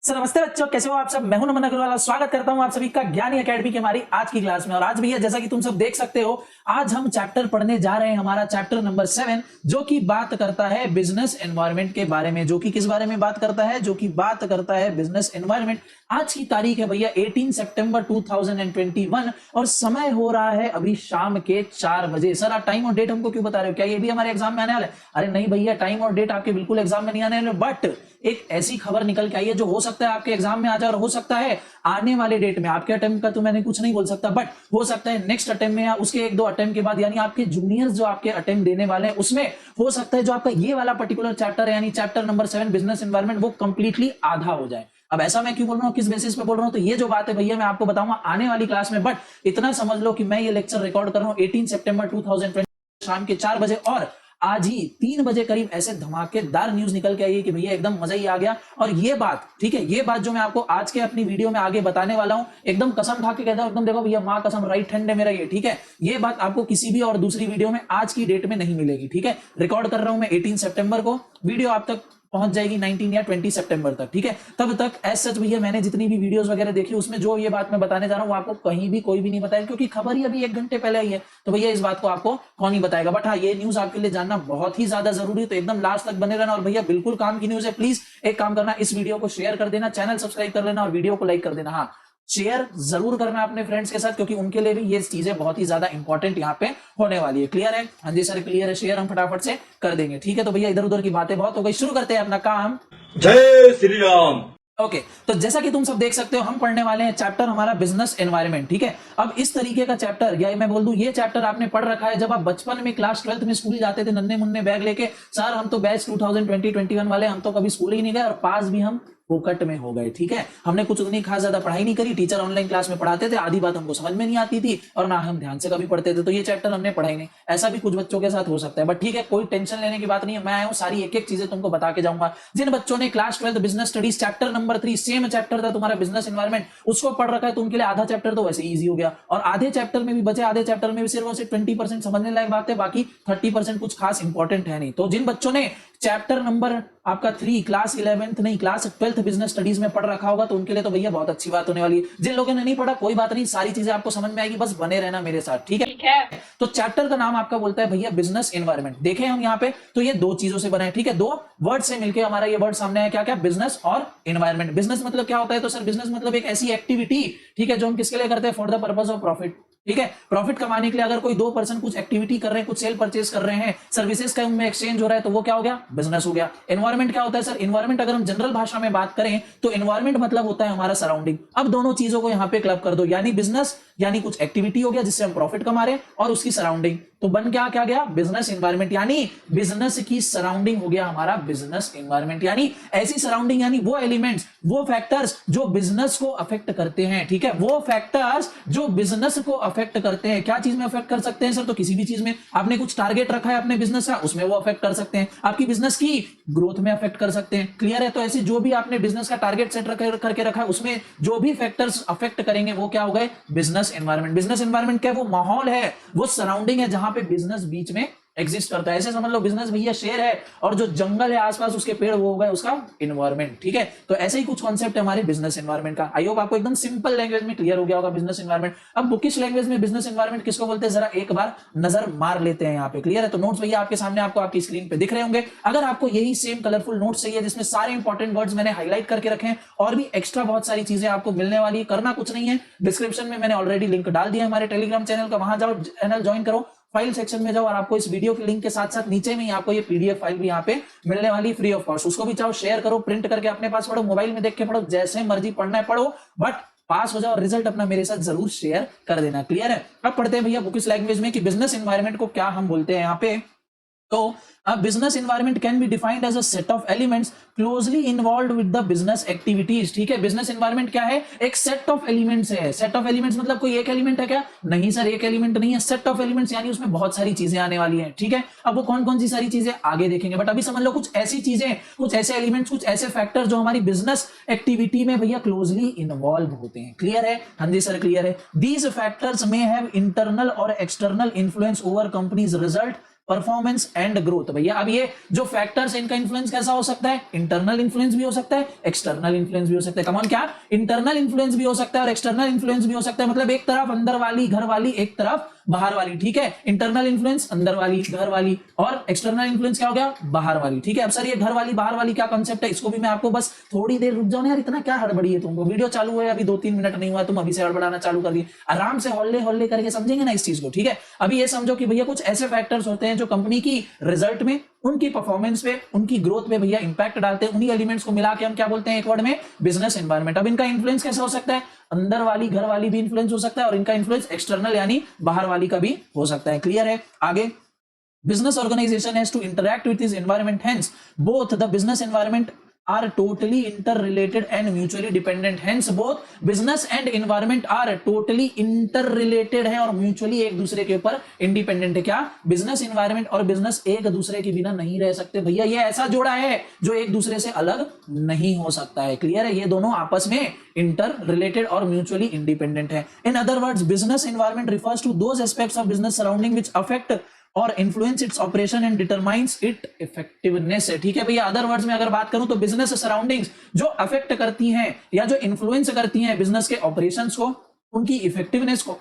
Sir नमस्ते बच्चों, कैसे हो आप सब। मैं हूं नमन अग्रवाल, स्वागत करता हूं आप सभी का ज्ञानी एकेडमी की हमारी आज की क्लास में। और आज भैया जैसा कि तुम सब देख सकते हो, आज हम चैप्टर पढ़ने जा रहे हैं, हमारा चैप्टर नंबर 7, जो कि बात करता है बिजनेस एनवायरनमेंट के बारे में। जो कि किस बारे में बात करता है? जो कि बात करता है बिजनेस एनवायरनमेंट। आज की तारीख है भैया 18 सितंबर 2021 और समय हो रहा है अभी शाम के 4 बजे। सर आप टाइम और डेट हमको क्यों बता रहे हो? क्या ये भी हमारे एग्जाम में आने वाला है? अरे नहीं भैया, टाइम और डेट आपके बिल्कुल एग्जाम में नहीं आने वाले, बट एक ऐसी खबर निकल के आई है जो हो सकता है आपके एग्जाम में आ जाए और हो सकता है आने वाले डेट में। आपके अटेम्प्ट का तो मैंने कुछ नहीं बोल सकता, बट हो सकता है नेक्स्ट अटेम्प्ट में या उसके 1-2 अटेम्प्ट के बाद, यानी आपके जूनियर्स जो आपके अटेम्प्ट देने वाले हैं उसमें हो सकता है जो आपका ये वाला पर्टिकुलर चैप्टर है, यानी चैप्टर नंबर 7 बिजनेस एनवायरनमेंट, वो कंप्लीटली आधा हो जाए। अब ऐसा मैं क्यों बोल रहा हूँ, किस बेसिस पे बोल रहा हूँ, तो ये जो बात है भैया मैं आपको बताऊंगा आने वाली क्लास में। बट इतना समझ लो कि मैं ये लेक्चर रिकॉर्ड कर रहा हूँ 18 सितंबर 2020 शाम के 4 बजे, और आज ही 3 बजे करीब ऐसे धमाकेदार न्यूज निकल के आई है कि भैया एकदम मजा ही आ गया। और ये बात, ठीक है, ये बात जो मैं आपको आज के अपनी वीडियो में आगे बताने वाला हूं, एकदम कसम खा के कहता हूं, एकदम देखो भैया, मां कसम, राइट हैंड है मेरा ये, ठीक है। ये बात आपको किसी भी और दूसरी वीडियो में आज की डेट में नहीं मिलेगी, ठीक है। रिकॉर्ड कर रहा हूं मैं 18 सितंबर को, वीडियो आप तक पहुंच जाएगी 19 या 20 सितंबर तक, ठीक है। तब तक एज सच भैया मैंने जितनी भी वीडियोस वगैरह देखी उसमें जो ये बात मैं बताने जा रहा हूं वो आपको कहीं भी कोई भी नहीं बताया, क्योंकि खबर ही अभी 1 घंटे पहले आई है, तो भैया इस बात को आपको कौन ही बताएगा। बट हाँ, ये न्यूज आपके लिए जानना बहुत ही ज्यादा जरूरी है, तो एकदम लास्ट तक बने रहना। और भैया बिल्कुल काम की न्यूज है, प्लीज एक काम करना, इस वीडियो को शेयर कर देना, चैनल सब्सक्राइब कर लेना और वीडियो को लाइक कर देना। हाँ, शेयर जरूर करना अपने फ्रेंड्स के साथ, क्योंकि उनके लिए भी ये चीजें बहुत ही ज्यादा इंपॉर्टेंट यहाँ पे होने वाली है। क्लियर है? हाँ जी सर क्लियर है, शेयर हम फटाफट से कर देंगे, ठीक है। तो भैया इधर उधर की बातें बहुत हो गई, शुरू करते हैं अपना काम। जय श्री राम। ओके तो जैसा कि तुम सब देख सकते हो, हम पढ़ने वाले हैं चैप्टर हमारा बिजनेस एनवायरनमेंट, ठीक है। अब इस तरीके का चैप्टर, या मैं बोल दूं ये चैप्टर आपने पढ़ रखा है जब आप बचपन में क्लास 12th में स्कूल जाते थे, नन्हे मुन्ने बैग लेके। सर हम तो बैच 2020-21 वाले, हम तो कभी स्कूल ही नहीं गए और पास भी हम फोकट में हो गए, ठीक है। हमने कुछ उतनी खास ज्यादा पढ़ाई नहीं करी, टीचर ऑनलाइन क्लास में पढ़ाते थे, आधी बात हमको समझ में नहीं आती थी और ना हम ध्यान से कभी पढ़ते थे, तो ये चैप्टर हमने पढ़ाई नहीं। ऐसा भी कुछ बच्चों के साथ हो सकता है, बट ठीक है, कोई टेंशन लेने की बात नहीं है। मैं आया हूं सारी एक एक चीजें तुमको बता के जाऊंगा। जिन बच्चों ने class 12 business studies chapter number 3, same chapter था तुम्हारा बिजनेस एनवायरनमेंट, उसको पढ़ रखा है, तो उनके लिए आधा चैप्टर तो वैसे इजी हो गया, और आधे चैप्टर में भी बचे, आधे चैप्टर में भी सिर्फ और सिर्फ 20% समझने लायक बात है, बाकी 30% कुछ खास इंपॉर्टेंट है नहीं। तो जिन बच्चों ने चैप्टर नंबर आपका 3 क्लास 11th नहीं क्लास 12th बिजनेस स्टडीज में पढ़ रखा होगा, तो उनके लिए तो भैया बहुत अच्छी बात होने वाली है। जिन लोगों ने नहीं पढ़ा कोई बात नहीं, सारी चीजें आपको समझ में आएगी, बस बने रहना मेरे साथ, ठीक है। तो चैप्टर का नाम आपका बोलता है भैया बिजनेस एनवायरनमेंट। देखें हम यहाँ पे, तो ये दो चीजों से बना है, ठीक है, दो वर्ड से मिलकर हमारा ये वर्ड सामने है, क्या क्या, बिजनेस और एनवायरनमेंट। बिजनेस मतलब क्या होता है? तो सर बिजनेस मतलब एक ऐसी एक्टिविटी, ठीक है, जो हम किसके लिए करते हैं? For the purpose of profit, ठीक है। प्रॉफिट कमाने के लिए अगर कोई 2 पर्सन कुछ एक्टिविटी कर रहे हैं, कुछ सेल परचेज कर रहे हैं, सर्विसेज का उनमें एक्सचेंज हो रहा है, तो वो क्या हो गया? बिजनेस हो गया। एनवायरनमेंट क्या होता है सर? एनवायरनमेंट अगर हम जनरल भाषा में बात करें तो एनवायरनमेंट मतलब होता है हमारा सराउंडिंग। अब दोनों चीजों को यहां पे क्लब कर दो, यानी बिजनेस यानी कुछ एक्टिविटी हो गया जिससे हम प्रॉफिट कमा रहे हैं, और उसकी सराउंडिंग, तो बन क्या गया? बिजनेस एनवायरनमेंट, यानी बिजनेस की सराउंडिंग हो गया हमारा बिजनेस एनवायरनमेंट। यानी ऐसी सराउंडिंग, यानी वो एलिमेंट्स, वो फैक्टर्स जो बिजनेस को अफेक्ट करते हैं, ठीक है, वो फैक्टर्स जो बिजनेस को अफेक्ट करते हैं। क्या चीज में अफेक्ट कर सकते हैं सर? तो किसी भी चीज में। आपने कुछ टारगेट रखा है अपने बिजनेस का, उसमें वो अफेक्ट कर सकते हैं, आपकी बिजनेस की ग्रोथ में अफेक्ट कर सकते हैं। क्लियर है? तो ऐसे जो भी आपने बिजनेस का टारगेट सेट करके रखा है, उसमें जो भी फैक्टर्स अफेक्ट करेंगे वो क्या हो गए? Business environment. बिजनेस एनवायरनमेंट क्या? वो माहौल है, वो सराउंडिंग है जहां पे बिजनेस बीच में एग्जिस्ट करता है। ऐसे समझ लो बिजनेस भैया शेर है, और जो जंगल है आसपास उसके पेड़, वो हो गए उसका एनवायरनमेंट, ठीक है। तो ऐसे ही कुछ कॉन्सेप्ट है हमारे बिजनेस एनवायरनमेंट का। आई होप आपको एकदम सिंपल लैंग्वेज में क्लियर हो गया होगा बिजनेस एनवायरनमेंट। अब बुकिश लैंग्वेज में बिजनेस एनवायरनमेंट किसको बोलते हैं, जरा एक बार नजर मार लेते हैं यहाँ पे। क्लियर है? तो नोट्स भैया आपके सामने, आपको आपकी स्क्रीन पे दिख रहे होंगे। अगर आपको यही सेम कलरफुल नोट्स चाहिए जिसमें सारे इंपॉर्टेंट वर्ड्स मैंने हाईलाइट करके रखे हैं, और भी एक्स्ट्रा बहुत सारी चीजें आपको मिलने वाली है, करना कुछ नहीं है, डिस्क्रिप्शन में मैंने ऑलरेडी लिंक डाल दिया है हमारे टेलीग्राम चैनल का, वहां जाओ, चैनल ज्वाइन करो, फाइल सेक्शन में जाओ, और आपको इस वीडियो के लिंक के साथ साथ नीचे में आपको ये पीडीएफ फाइल भी यहाँ पे मिलने वाली फ्री ऑफ कॉस्ट। उसको भी चाहो शेयर करो, प्रिंट करके अपने पास पढ़ो, मोबाइल में देख के पढ़ो, जैसे मर्जी पढ़ना है पढ़ो, बट पास हो जाओ, रिजल्ट अपना मेरे साथ जरूर शेयर कर देना। क्लियर है? अब पढ़ते हैं भैया बुकिश लैंग्वेज में कि बिजनेस एनवायरनमेंट को क्या हम बोलते हैं यहाँ पे। तो a business environment can be defined as a set of elements closely involved with the business activities, ठीक है। business environment क्या है? एक set of elements है। set of elements मतलब कोई एक एलिमेंट है क्या? नहीं सर, एक एलिमेंट नहीं है, set of elements यानी उसमें बहुत सारी चीजें आने वाली हैं, ठीक है। अब वो कौन कौन सी सारी चीजें आगे देखेंगे, बट अभी समझ लो कुछ ऐसी चीजें, कुछ ऐसे एलिमेंट्स, कुछ ऐसे फैक्टर जो हमारी बिजनेस एक्टिविटी में भैया क्लोजली इन्वॉल्व होते हैं। क्लियर है? हाँ जी सर क्लियर है। दीज फैक्टर्स में हैव इंटरनल और external influence over companies result, performance and growth. भैया अब ये जो फैक्टर्स, इनका इन्फ्लुएंस कैसा हो सकता है? इंटरनल इन्फ्लुएंस भी हो सकता है, एक्सटर्नल इन्फ्लुएंस भी हो सकता है। कम ऑन, क्या इंटरनल इन्फ्लुएंस भी हो सकता है और एक्सटर्नल इन्फ्लुएंस भी हो सकता है। मतलब एक तरफ अंदर वाली घर वाली, एक तरफ बाहर वाली, ठीक है। इंटरनल इन्फ्लुएंस अंदर वाली घर वाली, और एक्सटर्नल इन्फ्लुएंस क्या हो गया? बाहर वाली, ठीक है। अब सर ये घर वाली बाहर वाली क्या कॉन्सेप्ट है, इसको भी मैं आपको, बस थोड़ी देर रुक जाओ ना यार, इतना क्या हड़बड़ी है तुमको? वीडियो चालू है अभी 2-3 मिनट नहीं हुआ, तुम अभी से हड़बड़ाना चालू कर दिए। आराम से हौले हौले करके समझेंगे ना इस चीज को, ठीक है। अभी ये समझो कि भैया कुछ ऐसे फैक्टर्स होते हैं जो कंपनी की रिजल्ट में, उनकी परफॉर्मेंस पे, उनकी ग्रोथ पे भैया इंपैक्ट डालते हैं। उन्हीं एलिमेंट्स को मिला के हम क्या बोलते हैं एक वर्ड में? Business environment. अब इनका इन्फ्लुएंस कैसा हो सकता है? अंदर वाली घर वाली भी इन्फ्लुएंस हो सकता है, और इनका इन्फ्लुएंस एक्सटर्नल यानी बाहर वाली का भी हो सकता है। क्लियर है? आगे, business organization has to interact with its environment, hence both the business environment are totally interrelated and mutually dependent, hence both business and environment are totally interrelated है और mutually एक दूसरे के ऊपर independent है। क्या? business environment और business एक दूसरे के बिना नहीं रह सकते भैया, ये ऐसा जोड़ा है जो एक दूसरे से अलग नहीं हो सकता है। क्लियर है? ये दोनों आपस में इंटररिलेटेड और म्यूचुअली इंडिपेंडेंट है। In other words, business environment refers to those aspects of business surrounding which affect और influence its operation and determines it effectiveness है। ठीक है भैया, अदर वर्ड्स में अगर बात करूं तो बिजनेस सराउंडिंग्स जो अफेक्ट करती हैं या जो इन्फ्लुएंस करती हैं बिजनेस के ऑपरेशंस को, उनकी इफेक्टिवनेस को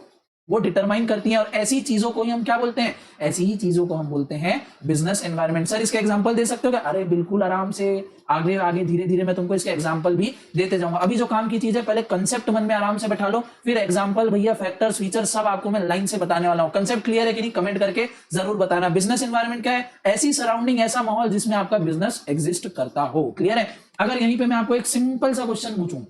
वो डिटरमाइन करती हैं, और ऐसी चीजों को ही हम क्या बोलते हैं? ऐसी ही चीजों को हम बोलते हैं बिजनेस एनवायरनमेंट। सर इसका एग्जांपल दे सकते हो क्या? अरे बिल्कुल, आराम से, आगे आगे धीरे धीरे मैं तुमको इसके एग्जांपल भी देते जाऊंगा। अभी जो काम की चीज है, पहले कंसेप्ट मन में आराम से बैठा लो, फिर एग्जांपल भैया, फैक्टर्स, फीचर्स सब आपको मैं लाइन से बताने वाला हूं। कंसेप्ट क्लियर है कि नहीं? कमेंट करके जरूर बताना। बिजनेस एनवायरनमेंट क्या है? ऐसी सराउंडिंग, ऐसा माहौल जिसमें आपका बिजनेस एग्जिस्ट करता हो। क्लियर है? अगर यहीं पे मैं आपको एक सिंपल सा क्वेश्चन पूछूं,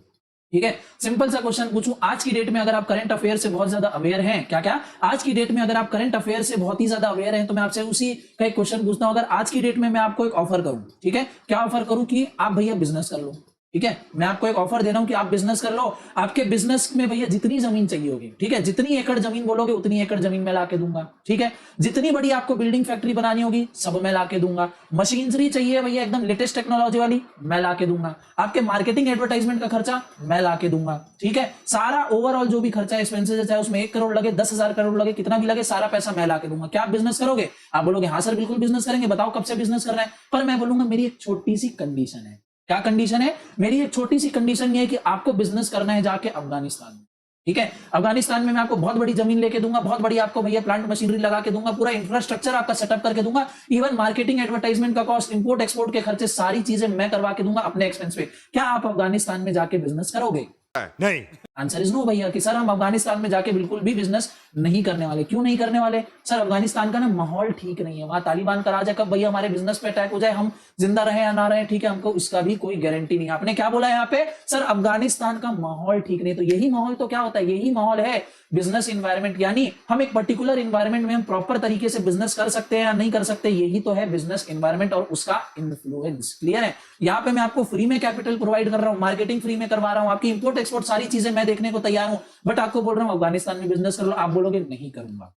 ठीक है, सिंपल सा क्वेश्चन पूछूं, आज की डेट में अगर आप करंट अफेयर से बहुत ज्यादा अवेयर हैं, क्या क्या? आज की डेट में अगर आप करंट अफेयर से बहुत ही ज्यादा अवेयर हैं, तो मैं आपसे उसी का एक क्वेश्चन पूछता हूं। अगर आज की डेट में मैं आपको एक ऑफर करूं, ठीक है, क्या ऑफर करूं कि आप भैया बिजनेस कर लो, ठीक है, मैं आपको एक ऑफर दे रहा हूं कि आप बिजनेस कर लो। आपके बिजनेस में भैया जितनी जमीन चाहिए होगी, ठीक है, जितनी एकड़ जमीन बोलोगे उतनी एकड़ जमीन में लाके दूंगा, ठीक है। जितनी बड़ी आपको बिल्डिंग फैक्ट्री बनानी होगी सब मैं लाके दूंगा। मशीनरी चाहिए भैया एकदम लेटेस्ट टेक्नोलॉजी वाली, मैं लाके दूंगा। आपके मार्केटिंग एडवर्टाइजमेंट का खर्चा मैं लाके दूंगा, ठीक है। सारा ओवरऑल जो भी खर्चा एक्सपेंसेस है, चाहे उसमें 1 करोड़ लगे, 10,000 करोड़ लगे, कितना भी लगे, सारा पैसा मैं लाके दूंगा। क्या आप बिजनेस करोगे? आप बोलोगे हाँ सर बिल्कुल बिजनेस करेंगे, बताओ कब से बिजनेस कर रहे हैं। पर मैं बोलूंगा मेरी एक छोटी सी कंडीशन है। क्या कंडीशन है? मेरी एक छोटी सी कंडीशन ये है कि आपको बिजनेस करना है जाके अफगानिस्तान में, ठीक है। अफगानिस्तान में मैं आपको बहुत बड़ी जमीन लेके दूंगा, बहुत बड़ी आपको भैया प्लांट मशीनरी लगा के दूंगा, पूरा इंफ्रास्ट्रक्चर आपका सेटअप करके दूंगा, इवन मार्केटिंग एडवर्टाइजमेंट का कॉस्ट, इंपोर्ट एक्सपोर्ट के खर्चे, सारी चीजें मैं करवा के दूंगा अपने एक्सपेंस पे। क्या आप अफगानिस्तान में जाके बिजनेस करोगे? नहीं। आंसर इज नो भैया, कि सर हम अफगानिस्तान में जाके बिल्कुल भी बिजनेस नहीं करने वाले। क्यों नहीं करने वाले? सर अफगानिस्तान का ना माहौल ठीक नहीं है, वहां तालिबान का राज है, कब भैया हमारे बिजनेस पे अटैक हो जाए, हम जिंदा रहे या ना रहे, ठीक है, हमको इसका भी कोई गारंटी नहीं। आपने क्या बोला यहाँ पे? सर अफगानिस्तान का माहौल ठीक नहीं। तो यही माहौल तो क्या होता है? यही माहौल है बिजनेस इन्वायरमेंट, यानी हम एक पर्टिकुलर इन्वायरमेंट में हम प्रॉपर तरीके से बिजनेस कर सकते हैं या नहीं कर सकते, यही तो है बिजनेस इन्वायरमेंट और उसका इन्फ्लुएंस। क्लियर है? यहाँ पे मैं आपको फ्री में कैपिटल प्रोवाइड कर रहा हूँ, मार्केटिंग फ्री में करवा रहा हूँ, आपकी इंपोर्ट एक्सपोर्ट सारी चीजें मैं देखने को तैयार हूं, बट आपको बोल रहा हूं अफगानिस्तान में बिजनेस कर लो, आप बोलोगे नहीं करूंगा,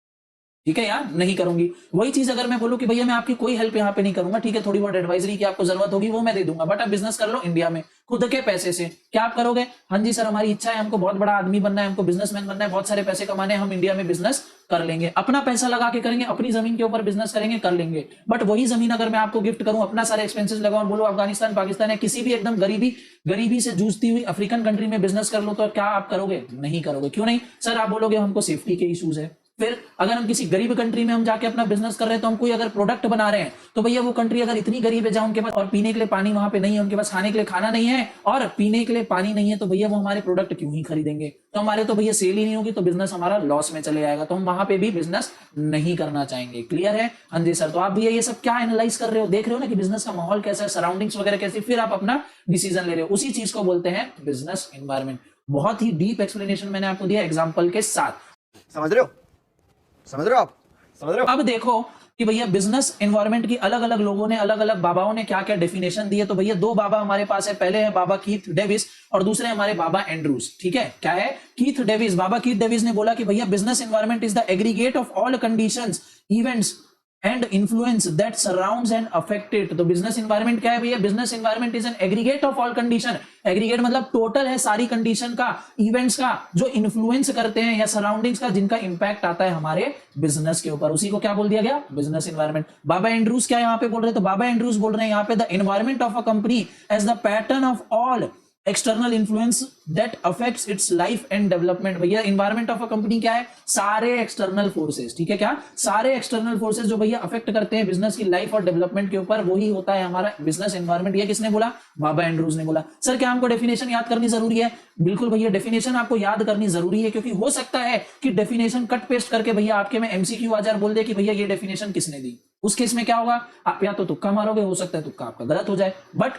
ठीक है यार, नहीं करूंगी। वही चीज अगर मैं बोलूं कि भैया मैं आपकी कोई हेल्प यहाँ पे नहीं करूंगा, ठीक है, थोड़ी बहुत एडवाइजरी की आपको जरूरत होगी वो मैं दे दूंगा, बट आप बिजनेस कर लो इंडिया में खुद के पैसे से, क्या आप करोगे? हाँ जी सर हमारी इच्छा है, हमको बहुत बड़ा आदमी बनना है, हमको बिजनेसमैन बनना है, बहुत सारे पैसे कमाने हैं, हम इंडिया में बिजनेस कर लेंगे, अपना पैसा लगा के करेंगे, अपनी जमीन के ऊपर बिजनेस करेंगे, कर लेंगे। बट वही जमीन अगर मैं आपको गिफ्ट करूं, अपना सारे एक्सपेंसेस लगाऊं, बोलो अफगानिस्तान, पाकिस्तान या किसी भी एकदम गरीबी से जूझती हुई अफ्रीकन कंट्री में बिजनेस कर लो, तो क्या आप करोगे? नहीं करोगे। क्यों नहीं? सर आप बोलोगे हमको सेफ्टी के इश्यूज है। फिर अगर हम किसी गरीब कंट्री में हम जाके अपना बिजनेस कर रहे हैं, तो हम कोई अगर प्रोडक्ट बना रहे हैं, तो भैया वो कंट्री अगर इतनी गरीब है जहां उनके पास और पीने के लिए पानी वहां पे नहीं है, उनके पास खाने के लिए खाना नहीं है और पीने के लिए पानी नहीं है, तो भैया वो हमारे प्रोडक्ट क्यों ही खरीदेंगे? तो हमारे तो भैया सेल ही नहीं होगी, तो बिजनेस हमारा लॉस में चले जाएगा, तो हम वहां पे भी बिजनेस नहीं करना चाहेंगे। क्लियर है? हाँ जी सर। तो आप भैया ये सब क्या एनालाइज कर रहे हो, देख रहे हो ना कि बिजनेस का माहौल कैसा है, सराउंडिंग्स वगैरह कैसी, फिर आप अपना डिसीजन ले रहे हो, उसी चीज को बोलते हैं बिजनेस एनवायरमेंट। बहुत ही डीप एक्सप्लेनेशन मैंने आपको दिया एग्जाम्पल के साथ, समझ रहे हो? समझ रहे हो आप? समझ रहे हो? अब देखो कि भैया बिजनेस एनवायरनमेंट की अलग अलग लोगों ने, अलग अलग बाबाओं ने क्या क्या डेफिनेशन दी है। तो भैया 2 बाबा हमारे पास है, पहले है बाबा कीथ डेविस और दूसरे हमारे बाबा एंड्रूज, ठीक है। क्या है? कीथ डेविस, बाबा कीथ डेविस ने बोला कि भैया business environment is the aggregate of all conditions, events and influence that surrounds and affect it. तो बिजनेस इन्वायरमेंट क्या है भैया? Business environment is an aggregate of all condition. Aggregate मतलब total है सारी कंडीशन का, इवेंट्स का जो इन्फ्लुएंस करते हैं या सराउंडिंग्स का जिनका इंपैक्ट आता है हमारे बिजनेस के ऊपर, उसी को क्या बोल दिया गया? Business environment. बाबा एंड्रूज क्या यहाँ पे बोल रहे हैं? तो बाबा एंड्रूज बोल रहे हैं यहाँ पे the environment of a company as the pattern of all external influence that affects its life and development. भैया इन्वायरमेंट ऑफ अ कंपनी क्या है? सारे एक्सटर्नल फोर्सेस, ठीक है, क्या सारे एक्सटर्नल फोर्सेस जो भैया अफेक्ट करते हैं बिजनेस की लाइफ और डेवलपमेंट के ऊपर, वही होता है हमारा बिजनेस एनवायरमेंट। ये किसने बोला? बाबा एंड्रूज ने बोला। सर क्या हमको डेफिनेशन याद करनी जरूरी है? बिल्कुल भैया, डेफिनेशन आपको याद करनी जरूरी है, क्योंकि हो सकता है कि डेफिनेशन कट पेस्ट करके भैया आपके में एमसीक्यू आ जाए, बोल दे कि भैया ये डेफिनेशन किसने दी। उस केस में क्या होगा? आप या तो तुक्का मारोगे, हो सकता है तुक्का आपका गलत हो जाए, बट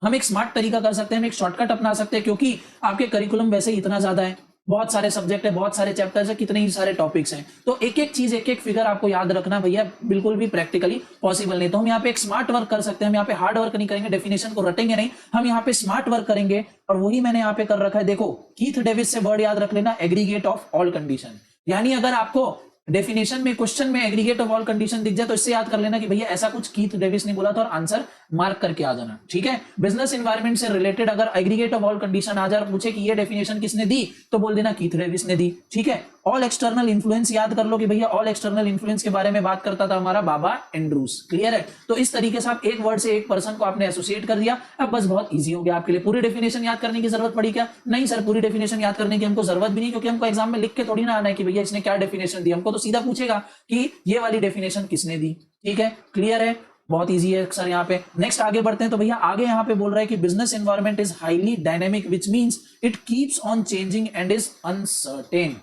हम एक स्मार्ट तरीका कर सकते हैं, हम एक शॉर्टकट अपना सकते हैं, क्योंकि आपके करिकुलम वैसे ही इतना ज्यादा है, बहुत सारे सब्जेक्ट है, बहुत सारे चैप्टर्स है, कितने ही सारे टॉपिक्स हैं, तो एक एक चीज, एक एक फिगर आपको याद रखना भैया बिल्कुल भी प्रैक्टिकली पॉसिबल नहीं। तो हम यहाँ पे एक स्मार्ट वर्क कर सकते हैं, हम यहाँ पे हार्ड वर्क नहीं करेंगे, डेफिनेशन को रटेंगे नहीं, हम यहाँ पे स्मार्ट वर्क करेंगे, और वही मैंने यहाँ पे कर रखा है। देखो, कीथ डेविस से वर्ड याद रख लेना, एग्रीगेट ऑफ ऑल कंडीशन। यानी अगर आपको डेफिनेशन में, क्वेश्चन में एग्रीगेट ऑफ ऑल कंडीशन दिख जाए तो इससे याद कर लेना कि भैया ऐसा कुछ कीथ डेविस ने बोला था, और आंसर मार्क करके आ जाना, ठीक है। बिजनेस एनवायरनमेंट से रिलेटेड अगर एग्रीगेट ऑफ ऑल कंडीशन आ जाए और पूछे कि ये डेफिनेशन किसने दी, तो बोल देना कीथ डेविस ने दी, ठीक है। ऑल एक्सटर्नल इन्फ्लुएंस याद कर लो कि भैया ऑल एक्सटर्नल इन्फ्लुएंस के बारे में बात करता था हमारा बाबा एंड्रूज, क्लियर है। तो इस तरीके से आप एक वर्ड से एक पर्सन को आपने एसोसिएट कर दिया, अब बस बहुत इजी हो गया आपके लिए। पूरी डेफिनेशन याद करने की जरूरत पड़ी क्या? नहीं सर, पूरी डेफिनेशन याद करने की हमको जरूरत भी नहीं, क्योंकि हमको एग्जाम में लिख के थोड़ी ना आना है कि भैया इसने क्या डेफिनेशन दी, हमको तो सीधा पूछेगा कि ये वाली डेफिनेशन किसने दी, ठीक है, क्लियर है, बहुत इजी है सर। यहाँ पे नेक्स्ट आगे बढ़ते हैं, तो भैया आगे यहाँ पे बोल रहा है कि business environment is highly dynamic which means it keeps on changing and is uncertain.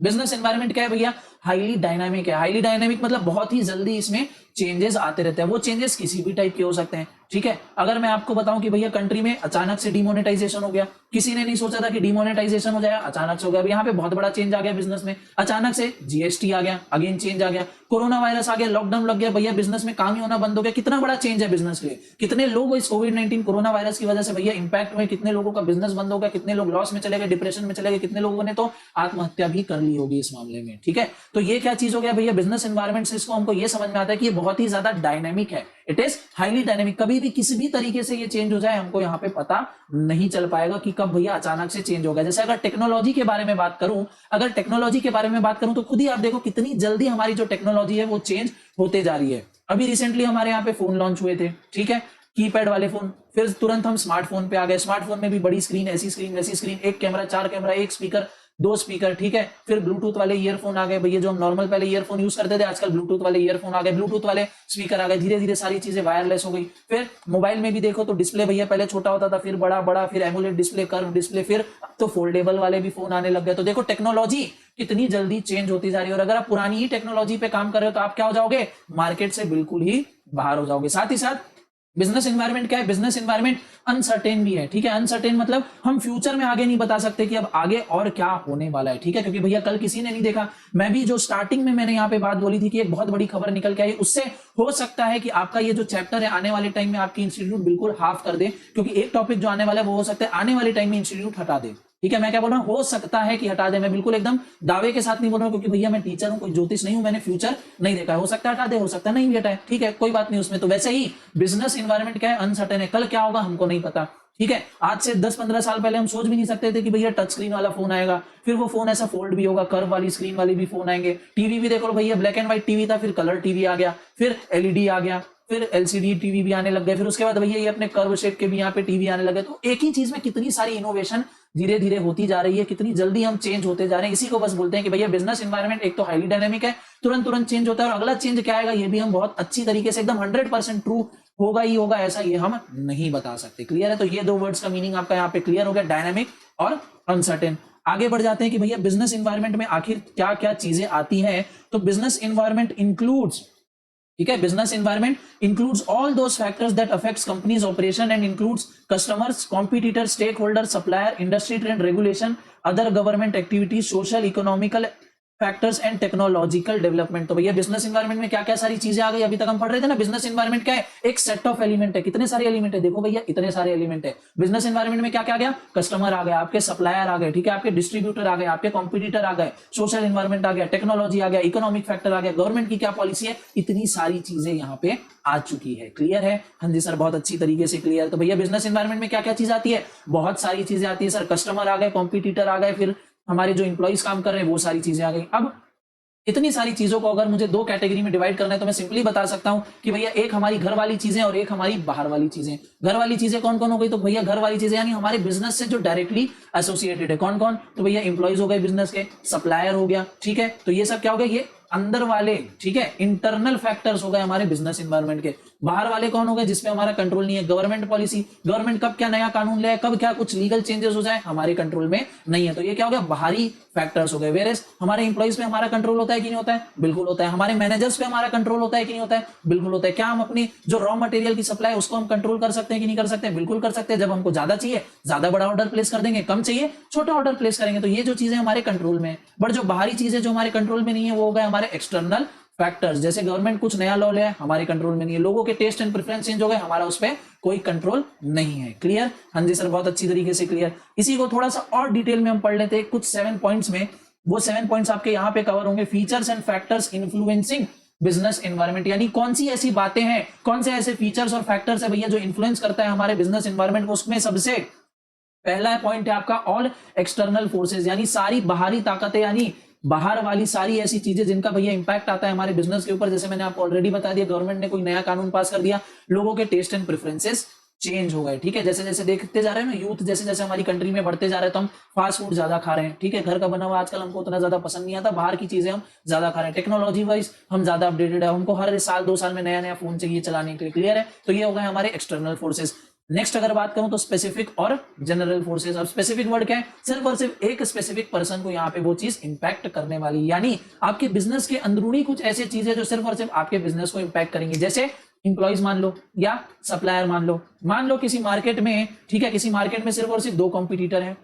Business environment क्या है भैया? हाईली डायनामिक है। हाईली डायनामिक मतलब बहुत ही जल्दी इसमें चेंजेस आते रहते हैं, वो चेंजेस किसी भी टाइप के हो सकते हैं, ठीक है। अगर मैं आपको बताऊं कि भैया कंट्री में अचानक से डिमोनेटाइजेशन हो गया, किसी ने नहीं सोचा था कि डिमोनेटाइजेशन हो जाएगा, अचानक से हो गया। यहाँ पे बहुत बड़ा चेंज आ गया बिजनेस में, अचानक से जीएसटी आ गया, अगेन चेंज आ गया, कोरोना वायरस आ गया, लॉकडाउन लग गया, भैया बिजनेस में काम ही होना बंद हो गया। कितना बड़ा चेंज है बिजनेस के लिए, कितने लोग इस कोविड-19 कोरोना वायरस की वजह से भैया इंपैक्ट हुए, कितने लोगों का बिजनेस बंद हो गया, कितने लोग लॉस में चले गए, डिप्रेशन में चले गए, कितने लोगों ने तो आत्महत्या भी कर ली होगी इस मामले में, ठीक है। तो ये क्या चीज हो गया भैया? बिजनेस एनवायरनमेंट से इसको हमको ये समझ में आता है कि ये बहुत ही ज्यादा डायनेमिक है, इट इज हाईली डायनेमिक। कभी भी किसी भी तरीके से ये चेंज हो जाए हमको यहाँ पे पता नहीं चल पाएगा कि कब भैया अचानक से चेंज हो गया। जैसे अगर टेक्नोलॉजी के बारे में बात करूं, तो खुद ही आप देखो कितनी जल्दी हमारी जो टेक्नोलॉजी है वो चेंज होते जा रही है। अभी रिसेंटली हमारे यहाँ पे फोन लॉन्च हुए थे, ठीक है, कीपैड वाले फोन, फिर तुरंत हम स्मार्टफोन पे आ गए। स्मार्टफोन में भी बड़ी स्क्रीन, ऐसी स्क्रीन, वैसी स्क्रीन, एक कैमरा, 4 कैमरा, एक स्पीकर, 2 स्पीकर, ठीक है। फिर ब्लूटूथ वाले ईयरफोन आ गए भैया, जो हम नॉर्मल पहले ईयरफोन यूज करते थे, आजकल ब्लूटूथ वाले ईयरफोन आ गए, ब्लूटूथ वाले स्पीकर आ गए, धीरे धीरे सारी चीजें वायरलेस हो गई। फिर मोबाइल में भी देखो तो डिस्प्ले भैया पहले छोटा होता था, फिर बड़ा बड़ा, फिर एमोलेड डिस्प्ले, कर्व डिस्प्ले, फिर अब तो फोल्डेबल वाले भी फोन आने लग गए। तो देखो टेक्नोलॉजी कितनी जल्दी चेंज होती जा रही है, और अगर आप पुरानी ही टेक्नोलॉजी पे काम कर रहे हो तो आप क्या हो जाओगे? मार्केट से बिल्कुल ही बाहर हो जाओगे। साथ ही साथ बिजनेस एनवायरनमेंट क्या है? बिजनेस एनवायरनमेंट अनसर्टेन भी है, ठीक है। अनसर्टेन मतलब हम फ्यूचर में आगे नहीं बता सकते कि अब आगे और क्या होने वाला है, ठीक है, क्योंकि भैया कल किसी ने नहीं देखा। मैं भी जो स्टार्टिंग में मैंने यहाँ पे बात बोली थी कि एक बहुत बड़ी खबर निकल के आई, उससे हो सकता है कि आपका ये जो चैप्टर है आने वाले टाइम में आपकी इंस्टीट्यूट बिल्कुल हाफ कर दे, क्योंकि एक टॉपिक जो आने वाला है वो हो सकता है आने वाले टाइम में इंस्टीट्यूट हटा दे, ठीक है। मैं क्या बोल रहा हूं? हो सकता है कि हटा दे, मैं बिल्कुल एकदम दावे के साथ नहीं बोल रहा हूं, क्योंकि भैया मैं टीचर हूं, कोई ज्योतिष नहीं हूं, मैंने फ्यूचर नहीं देखा है। हो सकता है हटा दे, हो सकता है नहीं भी हटाए, ठीक है, कोई बात नहीं उसमें। तो वैसे ही बिजनेस एनवायरनमेंट क्या है? अनसर्टेन है। कल क्या होगा हमको नहीं पता, ठीक है। आज से 10-15 साल पहले हम सोच भी नहीं सकते थे कि भैया टच स्क्रीन वाला फोन आएगा, फिर वो फोन ऐसा फोल्ड भी होगा, कर्व वाली स्क्रीन वाली भी फोन आएंगे। टीवी भी देखो भैया, ब्लैक एंड व्हाइट टीवी था, फिर कलर टीवी आ गया, फिर एलईडी आ गया, फिर एलसीडी टीवी भी आने लग गए, फिर उसके बाद भैया ये अपने कर्व शेप के भी यहाँ पे टीवी आने लगे। तो एक ही चीज में कितनी सारी इनोवेशन धीरे धीरे होती जा रही है, कितनी जल्दी हम चेंज होते जा रहे हैं। इसी को बस बोलते हैं कि भैया बिजनेस एनवायरनमेंट एक तो हाईली डायनेमिक है, तुरंत तुरंत चेंज होता है, और अगला चेंज क्या आएगा ये भी हम बहुत अच्छी तरीके से एकदम 100% ट्रू होगा ही होगा ऐसा ये हम नहीं बता सकते, क्लियर है। तो ये 2 वर्ड्स का मीनिंग आपका यहाँ पे क्लियर हो गया, डायनेमिक और अनसर्टेन। आगे बढ़ जाते हैं कि भैया बिजनेस एनवायरनमेंट में आखिर क्या क्या चीजें आती हैं। तो बिजनेस एनवायरनमेंट इंक्लूड्स, ठीक है, business environment includes all those factors that affects companies operation and includes customers, competitors, stakeholder, supplier, industry trend, regulation, other government activities, social, economical factors and technological development. तो भैया business environment में क्या क्या सारी चीजें आ गई, अभी तक हम पढ़ रहे थे ना। बिजनेस एनवायरनमेंट क्या है, एक सेट ऑफ एलिमेंट है। कितने सारे एलिमेंट है, देखो भैया इतने सारे एलिमेंट है। बिजनेस एनवायरनमेंट में क्या क्या आ गया, कस्टमर आ गया, आपके सप्लायर आ गए, ठीक है, आपके डिस्ट्रीब्यूटर आ गए, आपके कॉम्पिटिटर आ गए, सोशल एनवायरनमेंट आ गया, टेक्नोलॉजी आ गया, इकोनॉमिक फैक्टर आ गया, गवर्नमेंट की क्या पॉलिसी है, इतनी सारी चीजें यहाँ पे आ चुकी है। क्लियर है, हाँ जी सर, बहुत अच्छी तरीके से क्लियर। तो भैया बिजनेस एनवायरनमेंट में क्या क्या चीज आती है, बहुत सारी चीजें आती है सर। कस्टमर आ गए, कॉम्पिटिटर आ गए, फिर हमारे जो इंप्लॉइज काम कर रहे हैं वो सारी चीजें आ गई। अब इतनी सारी चीजों को अगर मुझे दो कैटेगरी में डिवाइड करना है तो मैं सिंपली बता सकता हूं कि भैया एक हमारी घर वाली चीजें और एक हमारी बाहर वाली चीजें। घर वाली चीजें कौन कौन हो गई, तो भैया घर वाली चीजें यानी हमारे बिजनेस से जो डायरेक्टली एसोसिएटेड है। कौन कौन, तो भैया इंप्लॉइज हो गए बिजनेस के, सप्लायर हो गया, ठीक है, तो ये सब क्या हो गया, ये अंदर वाले, ठीक है, इंटरनल फैक्टर्स हो गए हमारे बिजनेस एनवायरनमेंट के। बाहर वाले कौन हो गए, जिसपे हमारा कंट्रोल नहीं है, गवर्नमेंट पॉलिसी, गवर्नमेंट कब क्या नया कानून ले, कब क्या कुछ लीगल चेंजेस हो जाए, हमारे कंट्रोल में नहीं है। तो ये क्या हो गया, बाहरी फैक्टर्स हो गए। वेरेस हमारे इंप्लॉइज पे हमारा कंट्रोल होता है कि नहीं होता है, बिल्कुल होता है। हमारे मैनेजर्स पे हमारा कंट्रोल होता है कि नहीं होता है, बिल्कुल होता है। क्या हम अपनी जो रॉ मटेरियल की सप्लाई है उसको हम कंट्रोल कर सकते हैं कि नहीं कर सकते, बिल्कुल कर सकते हैं। जब हमको ज्यादा चाहिए ज्यादा बड़ा ऑर्डर प्लेस कर देंगे, कम चाहिए छोटा ऑर्डर प्लेस करेंगे। तो ये जो चीजें हमारे कंट्रोल में है। बट जो बाहरी चीजें जो हमारे कंट्रोल में नहीं है वो हो गए हमारे एक्सटर्नल फैक्टर्स। जैसे गवर्नमेंट कुछ नया लॉ ले आए, हमारे कंट्रोल में नहीं है। लोगों के टेस्ट एंड प्रेफरेंस चेंज हो गए, हमारा उस पर कोई कंट्रोल नहीं है। क्लियर, हाँ जी सर, बहुत अच्छी तरीके से क्लियर। इसी को थोड़ा सा और डिटेल में हम पढ़ लेते हैं कुछ 7 पॉइंट्स में। वो 7 पॉइंट्स आपके यहाँ पे कवर होंगे। Features and factors influencing business environment, यानी कौन सी ऐसी बातें हैं, कौन से ऐसे फीचर्स और फैक्टर्स है भैया जो इन्फ्लुएंस करता है हमारे बिजनेस एनवायरनमेंट को। उसमें सबसे पहला पॉइंट है आपका ऑल एक्सटर्नल फोर्सेस, यानी सारी बाहरी ताकतें, यानी बाहर वाली सारी ऐसी चीजें जिनका भैया इंपैक्ट आता है हमारे बिजनेस के ऊपर। जैसे मैंने आपको ऑलरेडी बता दिया, गवर्नमेंट ने कोई नया कानून पास कर दिया, लोगों के टेस्ट एंड प्रेफरेंसेस चेंज हो गए, ठीक है। जैसे जैसे देखते जा रहे हैं ना, यूथ जैसे जैसे हमारी कंट्री में बढ़ते जा रहे हैं तो हम फास्ट फूड ज्यादा खा रहे हैं, ठीक है। घर का बना हुआ आजकल हमको उतना ज्यादा पसंद नहीं आता, बाहर की चीजें हम ज्यादा खा रहे हैं। टेक्नोलॉजी वाइज हम ज्यादा अपडेटेड है, हमको हर साल 2 साल में नया नया फोन चाहिए चलाने के लिए। क्लियर है, तो ये हो गए हमारे एक्सटर्नल फोर्सेस। नेक्स्ट अगर बात करूं तो स्पेसिफिक और जनरल फोर्सेस। अब स्पेसिफिक वर्ड क्या है, सिर्फ और सिर्फ एक स्पेसिफिक पर्सन को यहाँ पे वो चीज इंपैक्ट करने वाली, यानी आपके बिजनेस के अंदरूनी कुछ ऐसी चीजें जो सिर्फ और सिर्फ आपके बिजनेस को इंपैक्ट करेंगी। जैसे इंप्लॉइज मान लो या सप्लायर मान लो किसी मार्केट में, ठीक है, किसी मार्केट में सिर्फ और सिर्फ 2 कॉम्पिटिटर हैं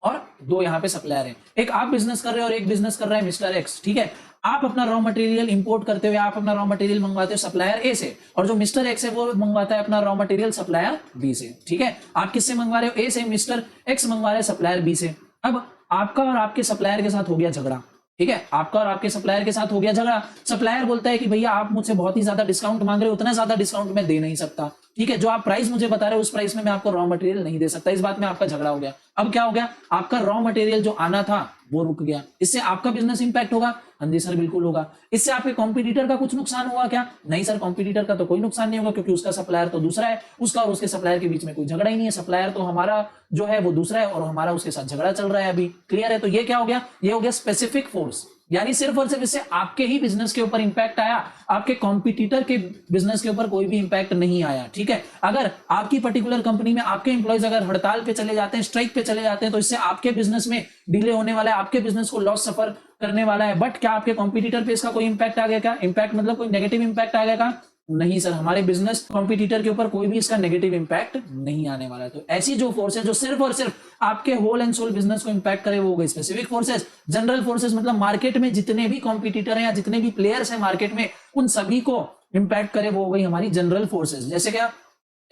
और 2 यहाँ पे सप्लायर हैं। एक आप बिजनेस कर रहे हो और एक बिजनेस कर रहा है मिस्टर एक्स, ठीक है। आप अपना रॉ मटेरियल इंपोर्ट करते हुए आप अपना रॉ मटेरियल मंगवाते हो सप्लायर ए से, और जो मिस्टर एक्स है वो मंगवाता है अपना रॉ मटेरियल सप्लायर बी से, ठीक है। आप किससे मंगवा रहे हो, ए से। मिस्टर एक्स मंगवा रहे हैं सप्लायर बी से। अब आपका और आपके सप्लायर के साथ हो गया झगड़ा, ठीक है, आपका और आपके सप्लायर के साथ हो गया झगड़ा। सप्लायर बोलता है कि भैया आप मुझसे बहुत ही ज्यादा डिस्काउंट मांग रहे हो, उतना ज्यादा डिस्काउंट मैं दे नहीं सकता, ठीक है। जो आप प्राइस मुझे बता रहे हो उस प्राइस में मैं आपको रॉ मटेरियल नहीं दे सकता। इस बात में आपका झगड़ा हो गया। अब क्या हो गया, आपका रॉ मटेरियल जो आना था वो रुक गया। इससे आपका बिजनेस इंपैक्ट होगा, हाँ जी सर बिल्कुल होगा। इससे आपके कॉम्पिटिटर का कुछ नुकसान होगा क्या, नहीं सर, कॉम्पिटिटर का तो कोई नुकसान नहीं होगा क्योंकि उसका सप्लायर तो दूसरा है, उसका और उसके सप्लायर के बीच में कोई झगड़ा ही नहीं है। सप्लायर तो हमारा जो है वो दूसरा है और हमारा उसके साथ झगड़ा चल रहा है अभी। क्लियर है, तो ये क्या हो गया, ये हो गया स्पेसिफिक फोर्स, यानी सिर्फ और सिर्फ इससे आपके ही बिजनेस के ऊपर इंपैक्ट आया, आपके कॉम्पिटिटर के बिजनेस के ऊपर कोई भी इंपैक्ट नहीं आया, ठीक है। अगर आपकी पर्टिकुलर कंपनी में आपके एम्प्लॉइज अगर हड़ताल पे चले जाते हैं, स्ट्राइक पे चले जाते हैं, तो इससे आपके बिजनेस में डिले होने वाला है, आपके बिजनेस को लॉस सफर करने वाला है। बट क्या आपके कॉम्पिटिटर पे इसका कोई इंपैक्ट आ गया क्या, इंपैक्ट मतलब कोई नेगेटिव इंपैक्ट आ गया क्या, नहीं सर, हमारे बिजनेस कॉम्पिटिटर के ऊपर कोई भी इसका नेगेटिव इंपैक्ट नहीं आने वाला है। तो ऐसी जो फोर्स है जो सिर्फ और सिर्फ आपके होल एंड सोल बिजनेस को इंपैक्ट करे वो हो गई स्पेसिफिक फोर्सेस। जनरल फोर्सेस मतलब मार्केट में जितने भी कॉम्पिटिटर हैं या जितने भी प्लेयर्स हैं मार्केट में उन सभी को इंपैक्ट करे वो हो गई हमारी जनरल फोर्सेस। जैसे क्या,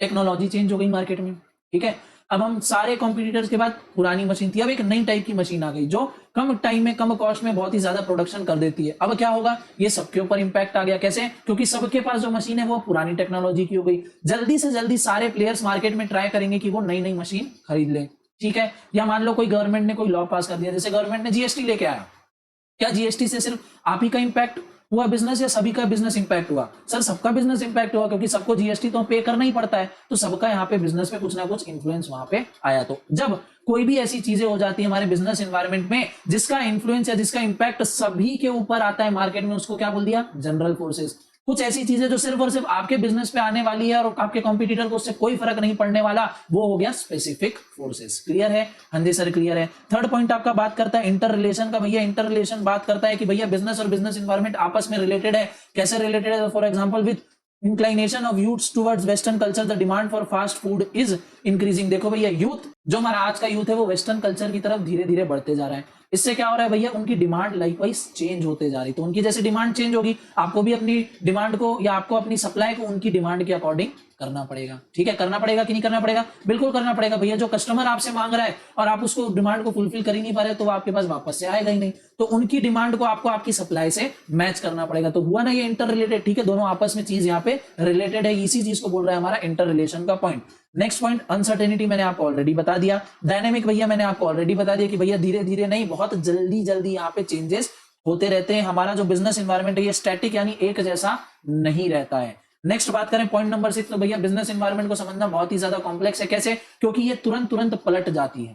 टेक्नोलॉजी चेंज हो गई मार्केट में, ठीक है। अब हम सारे कॉम्पिटिटर्स के बाद पुरानी मशीन थी, अब एक नई टाइप की मशीन आ गई जो कम टाइम में कम कॉस्ट में बहुत ही ज्यादा प्रोडक्शन कर देती है। अब क्या होगा, ये सबके ऊपर इंपैक्ट आ गया। कैसे, क्योंकि सबके पास जो मशीन है वो पुरानी टेक्नोलॉजी की हो गई। जल्दी से जल्दी सारे प्लेयर्स मार्केट में ट्राई करेंगे कि वो नई नई मशीन खरीद ले, ठीक है। या मान लो कोई गवर्नमेंट ने कोई लॉ पास कर दिया, जैसे गवर्नमेंट ने जीएसटी लेके आया, क्या जीएसटी से सिर्फ आप ही का इंपैक्ट हुआ बिजनेस या सभी का बिजनेस इंपैक्ट हुआ, सर सबका बिजनेस इंपैक्ट हुआ क्योंकि सबको जीएसटी तो पे करना ही पड़ता है, तो सबका यहाँ पे बिजनेस पे कुछ ना कुछ इन्फ्लुएंस वहां पे आया। तो जब कोई भी ऐसी चीजें हो जाती है हमारे बिजनेस एनवायरनमेंट में जिसका इन्फ्लुएंस या जिसका इंपैक्ट सभी के ऊपर आता है मार्केट में, उसको क्या बोल दिया, जनरल फोर्सेस। कुछ ऐसी चीजें जो सिर्फ और सिर्फ आपके बिजनेस पे आने वाली है और आपके कॉम्पिटिटर को उससे कोई फर्क नहीं पड़ने वाला, वो हो गया स्पेसिफिक फोर्सेस। क्लियर है, हाँ जी सर क्लियर है। थर्ड पॉइंट आपका बात करता है इंटर रिलेशन का। भैया इंटर रिलेशन बात करता है कि भैया बिजनेस और बिजनेस एनवायरनमेंट आपस में रिलेटेड है। कैसे रिलेटेड है, for example with inclination of youth towards western culture the demand for fast food is increasing. देखो भैया यूथ, जो हमारा आज का यूथ है वो वेस्टर्न कल्चर की तरफ धीरे धीरे बढ़ते जा रहा है। इससे क्या हो रहा है भैया, उनकी डिमांड लाइकवाइज चेंज होते जा रही, तो उनकी जैसे डिमांड चेंज होगी, आपको भी अपनी डिमांड को या आपको अपनी सप्लाई को उनकी डिमांड के अकॉर्डिंग करना पड़ेगा। ठीक है, करना पड़ेगा कि नहीं करना पड़ेगा, बिल्कुल करना पड़ेगा भैया। जो कस्टमर आपसे मांग रहा है और आप उसको डिमांड को फुलफिल कर ही नहीं पा रहे, तो वो आपके पास वापस से आएगा ही नहीं, तो उनकी डिमांड को आपको आपकी सप्लाई से मैच करना पड़ेगा। तो हुआ ना ये इंटर रिलेटेड, ठीक है, दोनों आपस में चीज यहाँ पे रिलेटेड है, इसी चीज को बोल रहा है हमारा इंटर रिलेशन का पॉइंट। नेक्स्ट पॉइंट अनसर्टेनिटी, मैंने आपको ऑलरेडी बता दिया। डायनेमिक भैया मैंने आपको ऑलरेडी बता दिया कि भैया धीरे धीरे नहीं, बहुत जल्दी जल्दी यहाँ पे चेंजेस होते रहते हैं। हमारा जो बिजनेस एनवायरनमेंट है ये स्टैटिक यानी एक जैसा नहीं रहता है। नेक्स्ट बात करें पॉइंट नंबर 6, तो भैया बिजनेस एनवायरनमेंट को समझना बहुत ही ज्यादा कॉम्प्लेक्स है। कैसे? क्योंकि ये तुरंत तुरंत पलट जाती है।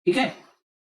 ठीक है,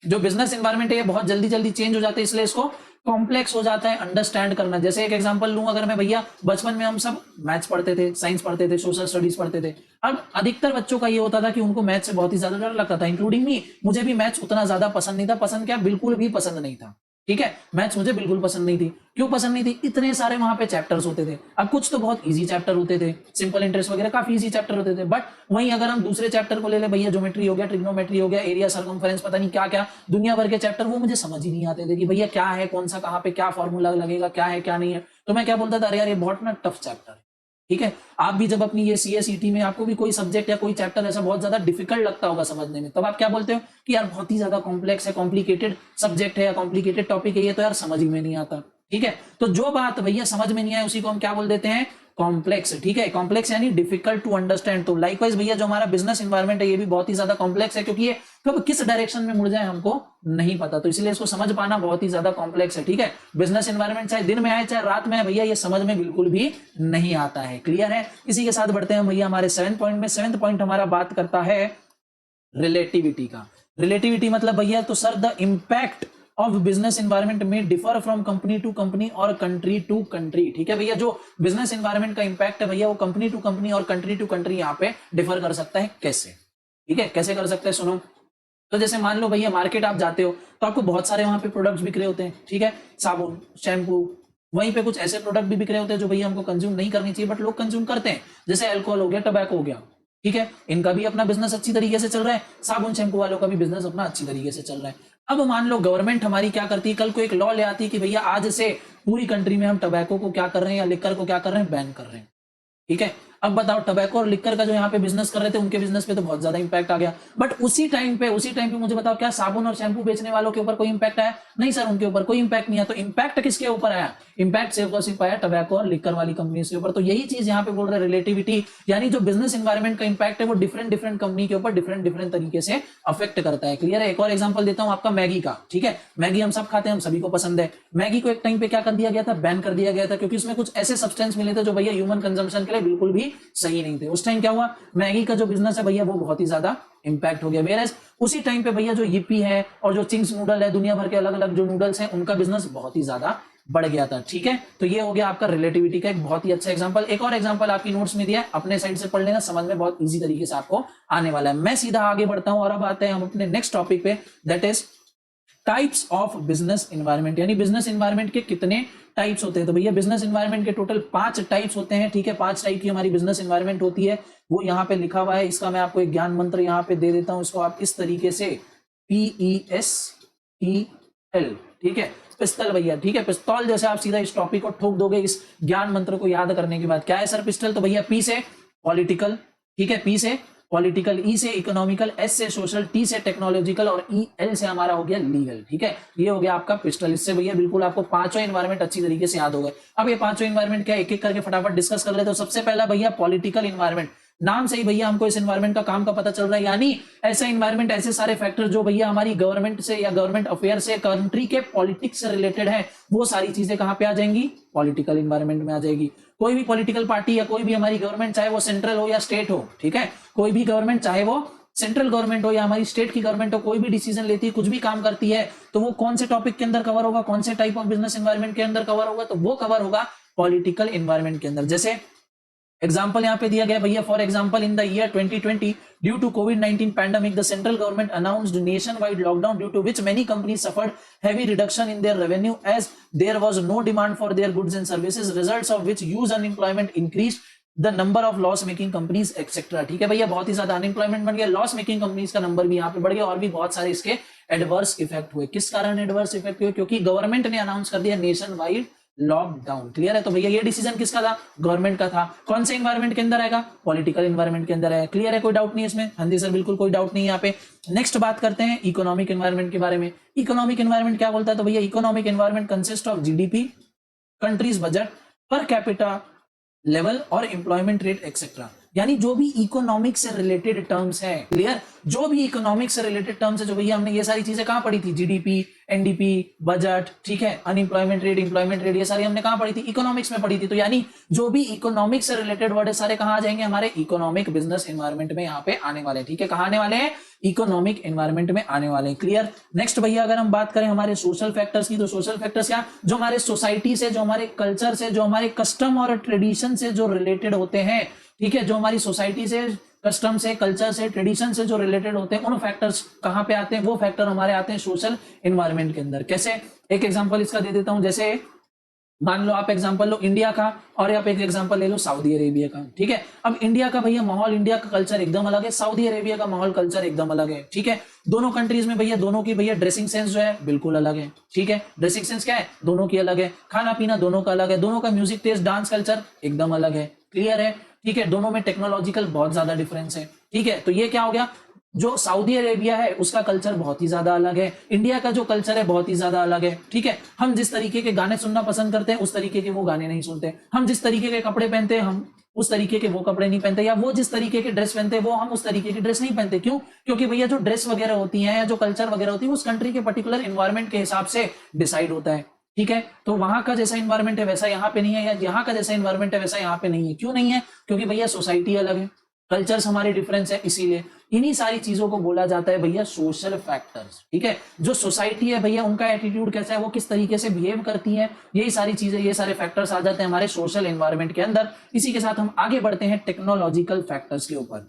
जो बिजनेस एनवायरनमेंट है ये बहुत जल्दी जल्दी चेंज हो जाता है, इसलिए इसको कॉम्प्लेक्स हो जाता है अंडरस्टैंड करना। जैसे एक एग्जांपल लूं, अगर मैं भैया, बचपन में हम सब मैथ्स पढ़ते थे, साइंस पढ़ते थे, सोशल स्टडीज पढ़ते थे। अब अधिकतर बच्चों का ये होता था कि उनको मैथ्स से बहुत ही ज्यादा डर लगता था, इंक्लूडिंग मी। मुझे भी मैथ्स उतना ज्यादा पसंद नहीं था। पसंद क्या? बिल्कुल भी पसंद नहीं था। ठीक है, मैथ्स मुझे बिल्कुल पसंद नहीं थी। क्यों पसंद नहीं थी? इतने सारे वहां पे चैप्टर्स होते थे। अब कुछ तो बहुत इजी चैप्टर होते थे, सिंपल इंटरेस्ट वगैरह काफी इजी चैप्टर होते थे, बट वहीं अगर हम दूसरे चैप्टर को ले ले भैया, ज्योमेट्री हो गया, ट्रिग्नोमेट्री हो गया, एरिया सर्कमफेरेंस, पता नहीं क्या क्या दुनिया भर के चैप्टर, वो मुझे समझ ही नहीं आते थे कि भैया क्या है, कौन सा कहाँ पे क्या फॉर्मूला लगेगा, क्या है क्या नहीं है। तो मैं क्या बोलता था, अरे यार ये बहुत ना टफ चैप्टर है। ठीक है, आप भी जब अपनी ये सीएसईटी में आपको भी कोई सब्जेक्ट या कोई चैप्टर ऐसा बहुत ज्यादा डिफिकल्ट लगता होगा समझने में, तब आप क्या बोलते हो कि यार बहुत ही ज्यादा कॉम्प्लेक्स है, कॉम्प्लिकेटेड सब्जेक्ट है या कॉम्प्लिकेटेड टॉपिक है, ये तो यार समझ में नहीं आता। ठीक है, तो जो बात भैया समझ में नहीं आए उसी को हम क्या बोल देते हैं? कॉम्प्लेक्स। ठीक है, कॉम्प्लेक्स यानी डिफिकल्ट टू अंडरस्टैंड। तो लाइकवाइज भैया जो हमारा बिजनेस एनवायरनमेंट है ये भी बहुत ही ज्यादा कॉम्प्लेक्स है, क्योंकि ये कब किस डायरेक्शन में मुड़ जाए हमको नहीं पता, तो इसलिए इसको समझ पाना बहुत ही ज्यादा कॉम्प्लेक्स है। ठीक है, बिजनेस एनवायरनमेंट चाहे दिन में आए चाहे रात में आए, भैया ये समझ में बिल्कुल भी नहीं आता है। क्लियर है? इसी के साथ बढ़ते हैं भैया हमारे 7th पॉइंट में। 7th पॉइंट हमारा बात करता है रिलेटिविटी का। रिलेटिविटी मतलब भैया, तो sir the impact of business environment में differ from company to company और कंट्री टू कंट्री। ठीक है भैया, जो बिजनेस एनवायरनमेंट का इंपैक्ट है भैया वो कंपनी टू कंपनी और कंट्री टू कंट्री यहाँ पे डिफर कर सकता है। कैसे? ठीक है, कैसे कर सकते हैं, सुनो। तो जैसे मान लो भैया मार्केट आप जाते हो तो आपको बहुत सारे वहां पे प्रोडक्ट्स बिक रहे होते हैं। ठीक है, साबुन, शैम्पू, वहीं पे कुछ ऐसे प्रोडक्ट भी बिक रहे होते हैं जो भैया हमको कंज्यूम नहीं करनी चाहिए बट लोग कंज्यूम करते हैं, जैसे अल्कोहल हो गया, टबैको हो गया। ठीक है, इनका भी अपना बिजनेस अच्छी तरीके से चल रहा है, साबुन शैम्पू वालों का भी बिजनेस अपना अच्छी तरीके से चल रहा है। अब मान लो गवर्नमेंट हमारी क्या करती है, कल को एक लॉ ले आती है कि भैया आज से पूरी कंट्री में हम टबैको को क्या कर रहे हैं या लिकर को क्या कर रहे हैं, बैन कर रहे हैं। ठीक है, अब बताओ टबैको और लिकर का जो यहाँ पे बिजनेस कर रहे थे उनके बिजनेस पे तो बहुत ज्यादा इंपैक्ट आ गया, बट उसी टाइम पे मुझे बताओ क्या साबुन और शैम्पू बेचने वालों के ऊपर कोई इंपैक्ट आया? नहीं सर, उनके ऊपर कोई इंपैक्ट नहीं आया। तो इंपैक्ट किसके ऊपर आया? इंपैक्ट सिर्फ और सिर्फ आया टबैको और लिकर वाली कंपनी के ऊपर। तो यही चीज यहाँ पे बोल रहे रिलेटिविटी, यानी जो बिजनेस एनवायरनमेंट का इंपैक्ट है वो डिफरेंट डिफरेंट कंपनी के ऊपर डिफरेंट डिफरेंट तरीके से अफेक्ट करता है। क्लियर है? एक और एग्जांपल देता हूं आपका मैगी का। ठीक है, मैगी हम सब खाते हैं, हम सभी को पसंद है। मैगी को एक टाइम पे क्या कर दिया गया था? बैन कर दिया गया था, क्योंकि उसमें कुछ ऐसे सब्सटेंस मिले थे जो भैया ह्यूमन कंजम्पशन के लिए बिल्कुल भी सही नहीं थे। उस टाइम क्या हुआ, मैगी का जो बिजनेस है भैया वो बहुत ही ज्यादा इंपैक्ट हो गया। वेयरएज उसी टाइम पे भैया जो यिप्पी है और जो चिंग्स नूडल है, दुनिया भर के अलग अलग जो नूडल्स हैं उनका बिजनेस बहुत ही ज्यादा बढ़ गया था। ठीक है, तो ये हो गया आपका रिलेटिविटी का एक बहुत ही अच्छा एग्जांपल। एक और एग्जांपल आपकी नोट्स में दिया है, अपने साइड से पढ़ लेना, समझ में बहुत इजी तरीके से आपको आने वाला है। मैं सीधा आगे बढ़ता हूं और अब आते हैं हम अपने नेक्स्ट टॉपिक पे, that is types of business environment. यानी बिजनेस एनवायरनमेंट के कितने टाइप्स होते हैं? तो भैया बिजनेस एनवायरनमेंट के टोटल 5 टाइप्स होते हैं। ठीक है, 5 टाइप की हमारी बिजनेस एनवायरनमेंट होती है, वो यहाँ पे लिखा हुआ है। इसका मैं आपको एक ज्ञान मंत्र यहाँ पे दे देता हूं, इसको आप इस तरीके से PESTL, ठीक है, पिस्टल भैया। ठीक है, पिस्तौल जैसे आप सीधा इस टॉपिक को ठोक दोगे इस ज्ञान मंत्र को याद करने के बाद। क्या है सर पिस्टल? तो भैया P से पॉलिटिकल, ठीक है, P से पॉलिटिकल, ई से इकोनॉमिकल, एस से सोशल, टी से टेक्नोलॉजिकल और ई एल से हमारा हो गया लीगल। ठीक है, ये हो गया आपका पिस्टल। इससे भैया बिल्कुल आपको पांचों एनवायरनमेंट अच्छी तरीके से याद हो गए। अब ये पांचों एनवायरनमेंट क्या एक एक करके फटाफट डिस्कस कर लेते हैं। तो सबसे पहला भैया पॉलिटिकल एनवायरनमेंट, नाम से ही भैया हमको इस एनवायरनमेंट का काम का पता चल रहा है, यानी ऐसा एनवायरनमेंट, ऐसे सारे फैक्टर जो भैया हमारी गवर्नमेंट से या गवर्नमेंट अफेयर से, कंट्री के पॉलिटिक्स से रिलेटेड है, वो सारी चीजें कहां पे आ जाएंगी? पॉलिटिकल एनवायरनमेंट में आ जाएगी। कोई भी पॉलिटिकल पार्टी या कोई भी हमारी गवर्नमेंट, चाहे वो सेंट्रल हो या स्टेट हो, ठीक है, कोई भी गवर्नमेंट, चाहे वो सेंट्रल गवर्नमेंट हो या हमारी स्टेट की गवर्नमेंट हो, कोई भी डिसीजन लेती है, कुछ भी काम करती है, तो वो कौन से टॉपिक के अंदर कवर होगा, कौन से टाइप ऑफ बिजनेस एनवायरनमेंट के अंदर कवर होगा? तो वो कवर होगा पॉलिटिकल एनवायरनमेंट के अंदर। जैसे एग्जाम्पल यहाँ पे दिया गया भैया, for example in the year 2020 due to कोविड-19 pandemic the central government announced nationwide lockdown due to which many companies suffered heavy reduction in their revenue as there was no demand for their goods and services, results of which huge unemployment increased, the number of loss making companies etcetera. ठीक है भैया, बहुत ही ज्यादा unemployment बढ़ गया, loss making companies का number भी यहाँ पे बढ़ गया, और भी बहुत सारे इसके एडवर्स इफेक्ट हुए। किस कारण एडवर्स इफेक्ट हुए? क्योंकि गवर्नमेंट ने अनाउंस कर दिया नेशन वाइड लॉकडाउन। क्लियर है? तो भैया ये डिसीजन किसका था? गवर्नमेंट का था। कौन से एनवायरमेंट के अंदर आएगा? पॉलिटिकल एनवायरमेंट के अंदर है। क्लियर है? कोई डाउट नहीं है इसमें? हाँ जी सर, बिल्कुल कोई डाउट नहीं है यहाँ पे। नेक्स्ट बात करते हैं इकोनॉमिक एनवायरमेंट के बारे में। इकोनॉमिक एनवायरमेंट क्या बोलता है? तो भैया economic environment consist of GDP, countries budget, per capita level और एम्प्लॉयमेंट रेट एक्सेट्रा। यानी जो भी इकोनॉमिक से रिलेटेड टर्म्स है, क्लियर, जो भी इकोनॉमिक से रिलेटेड टर्म्स है, जो भैया हमने ये सारी चीजें कहां पढ़ी थी? जीडीपी, एनडीपी, बजट, ठीक है, अनएम्प्लॉयमेंट रेट, एम्प्लॉयमेंट रेट, ये सारी हमने कहां पढ़ी थी? इकोनॉमिक्स में पढ़ी थी। तो यानी जो भी इकोनॉमिक से रिलेटेड वर्ड है सारे कहां आ जाएंगे? हमारे इकोनॉमिक बिजनेस एनवायरमेंट में यहाँ पे आने वाले हैं। ठीक है, कहां आने वाले हैं? इकोनॉमिक एनवायरमेंट में आने वाले हैं। क्लियर? नेक्स्ट भैया अगर हम बात करें हमारे सोशल फैक्टर्स की, तो सोशल फैक्टर्स क्या? जो हमारे सोसाइटी से, जो हमारे कल्चर से, जो हमारे कस्टम और ट्रेडिशन से जो रिलेटेड होते हैं, ठीक है, जो हमारी सोसाइटी से, कस्टम से, कल्चर से, ट्रेडिशन से जो रिलेटेड होते हैं, उन फैक्टर्स कहां पे आते हैं? वो फैक्टर हमारे आते हैं सोशल एनवायरनमेंट के अंदर। कैसे? एक एग्जांपल इसका दे देता हूं। जैसे मान लो आप एग्जांपल लो इंडिया का, और आप एक एग्जांपल ले लो सऊदी अरेबिया का। ठीक है, अब इंडिया का भैया माहौल, इंडिया का कल्चर एकदम अलग है, सऊदी अरेबिया का माहौल, कल्चर एकदम अलग है। ठीक है, दोनों कंट्रीज में भैया, दोनों की भैया ड्रेसिंग सेंस जो है बिल्कुल अलग है। ठीक है, ड्रेसिंग सेंस क्या है? दोनों की अलग है। खाना पीना दोनों का अलग है। दोनों का म्यूजिक टेस्ट, डांस कल्चर एकदम अलग है। क्लियर है? ठीक है, दोनों में टेक्नोलॉजिकल बहुत ज्यादा डिफरेंस है। ठीक है, तो ये क्या हो गया? जो सऊदी अरेबिया है उसका कल्चर बहुत ही ज्यादा अलग है, इंडिया का जो कल्चर है बहुत ही ज्यादा अलग है। ठीक है, हम जिस तरीके के गाने सुनना पसंद करते हैं उस तरीके के वो गाने नहीं सुनते, हम जिस तरीके के कपड़े पहनते हैं हम उस तरीके के वो कपड़े नहीं पहनते, या वो जिस तरीके के ड्रेस पहनते हैं वो हम उस तरीके की ड्रेस नहीं पहनते। क्यों? क्योंकि भैया जो ड्रेस वगैरह होती है या जो कल्चर वगैरह होती है उस कंट्री के पर्टिकुलर एनवायरमेंट के हिसाब से डिसाइड होता है। ठीक है, तो वहां का जैसा एनवायरमेंट है वैसा यहाँ पे नहीं है, या यहाँ का जैसा एनवायरमेंट है वैसा यहाँ पे नहीं है। क्यों नहीं है? क्योंकि भैया सोसाइटी अलग है, कल्चर्स हमारे डिफरेंस है, इसीलिए इन्हीं सारी चीजों को बोला जाता है भैया सोशल फैक्टर्स। ठीक है, जो सोसाइटी है भैया उनका एटीट्यूड कैसा है, वो किस तरीके से बिहेव करती है, यही सारी चीजें, ये सारे फैक्टर्स आ जाते हैं हमारे सोशल एनवायरनमेंट के अंदर। इसी के साथ हम आगे बढ़ते हैं टेक्नोलॉजिकल फैक्टर्स के ऊपर।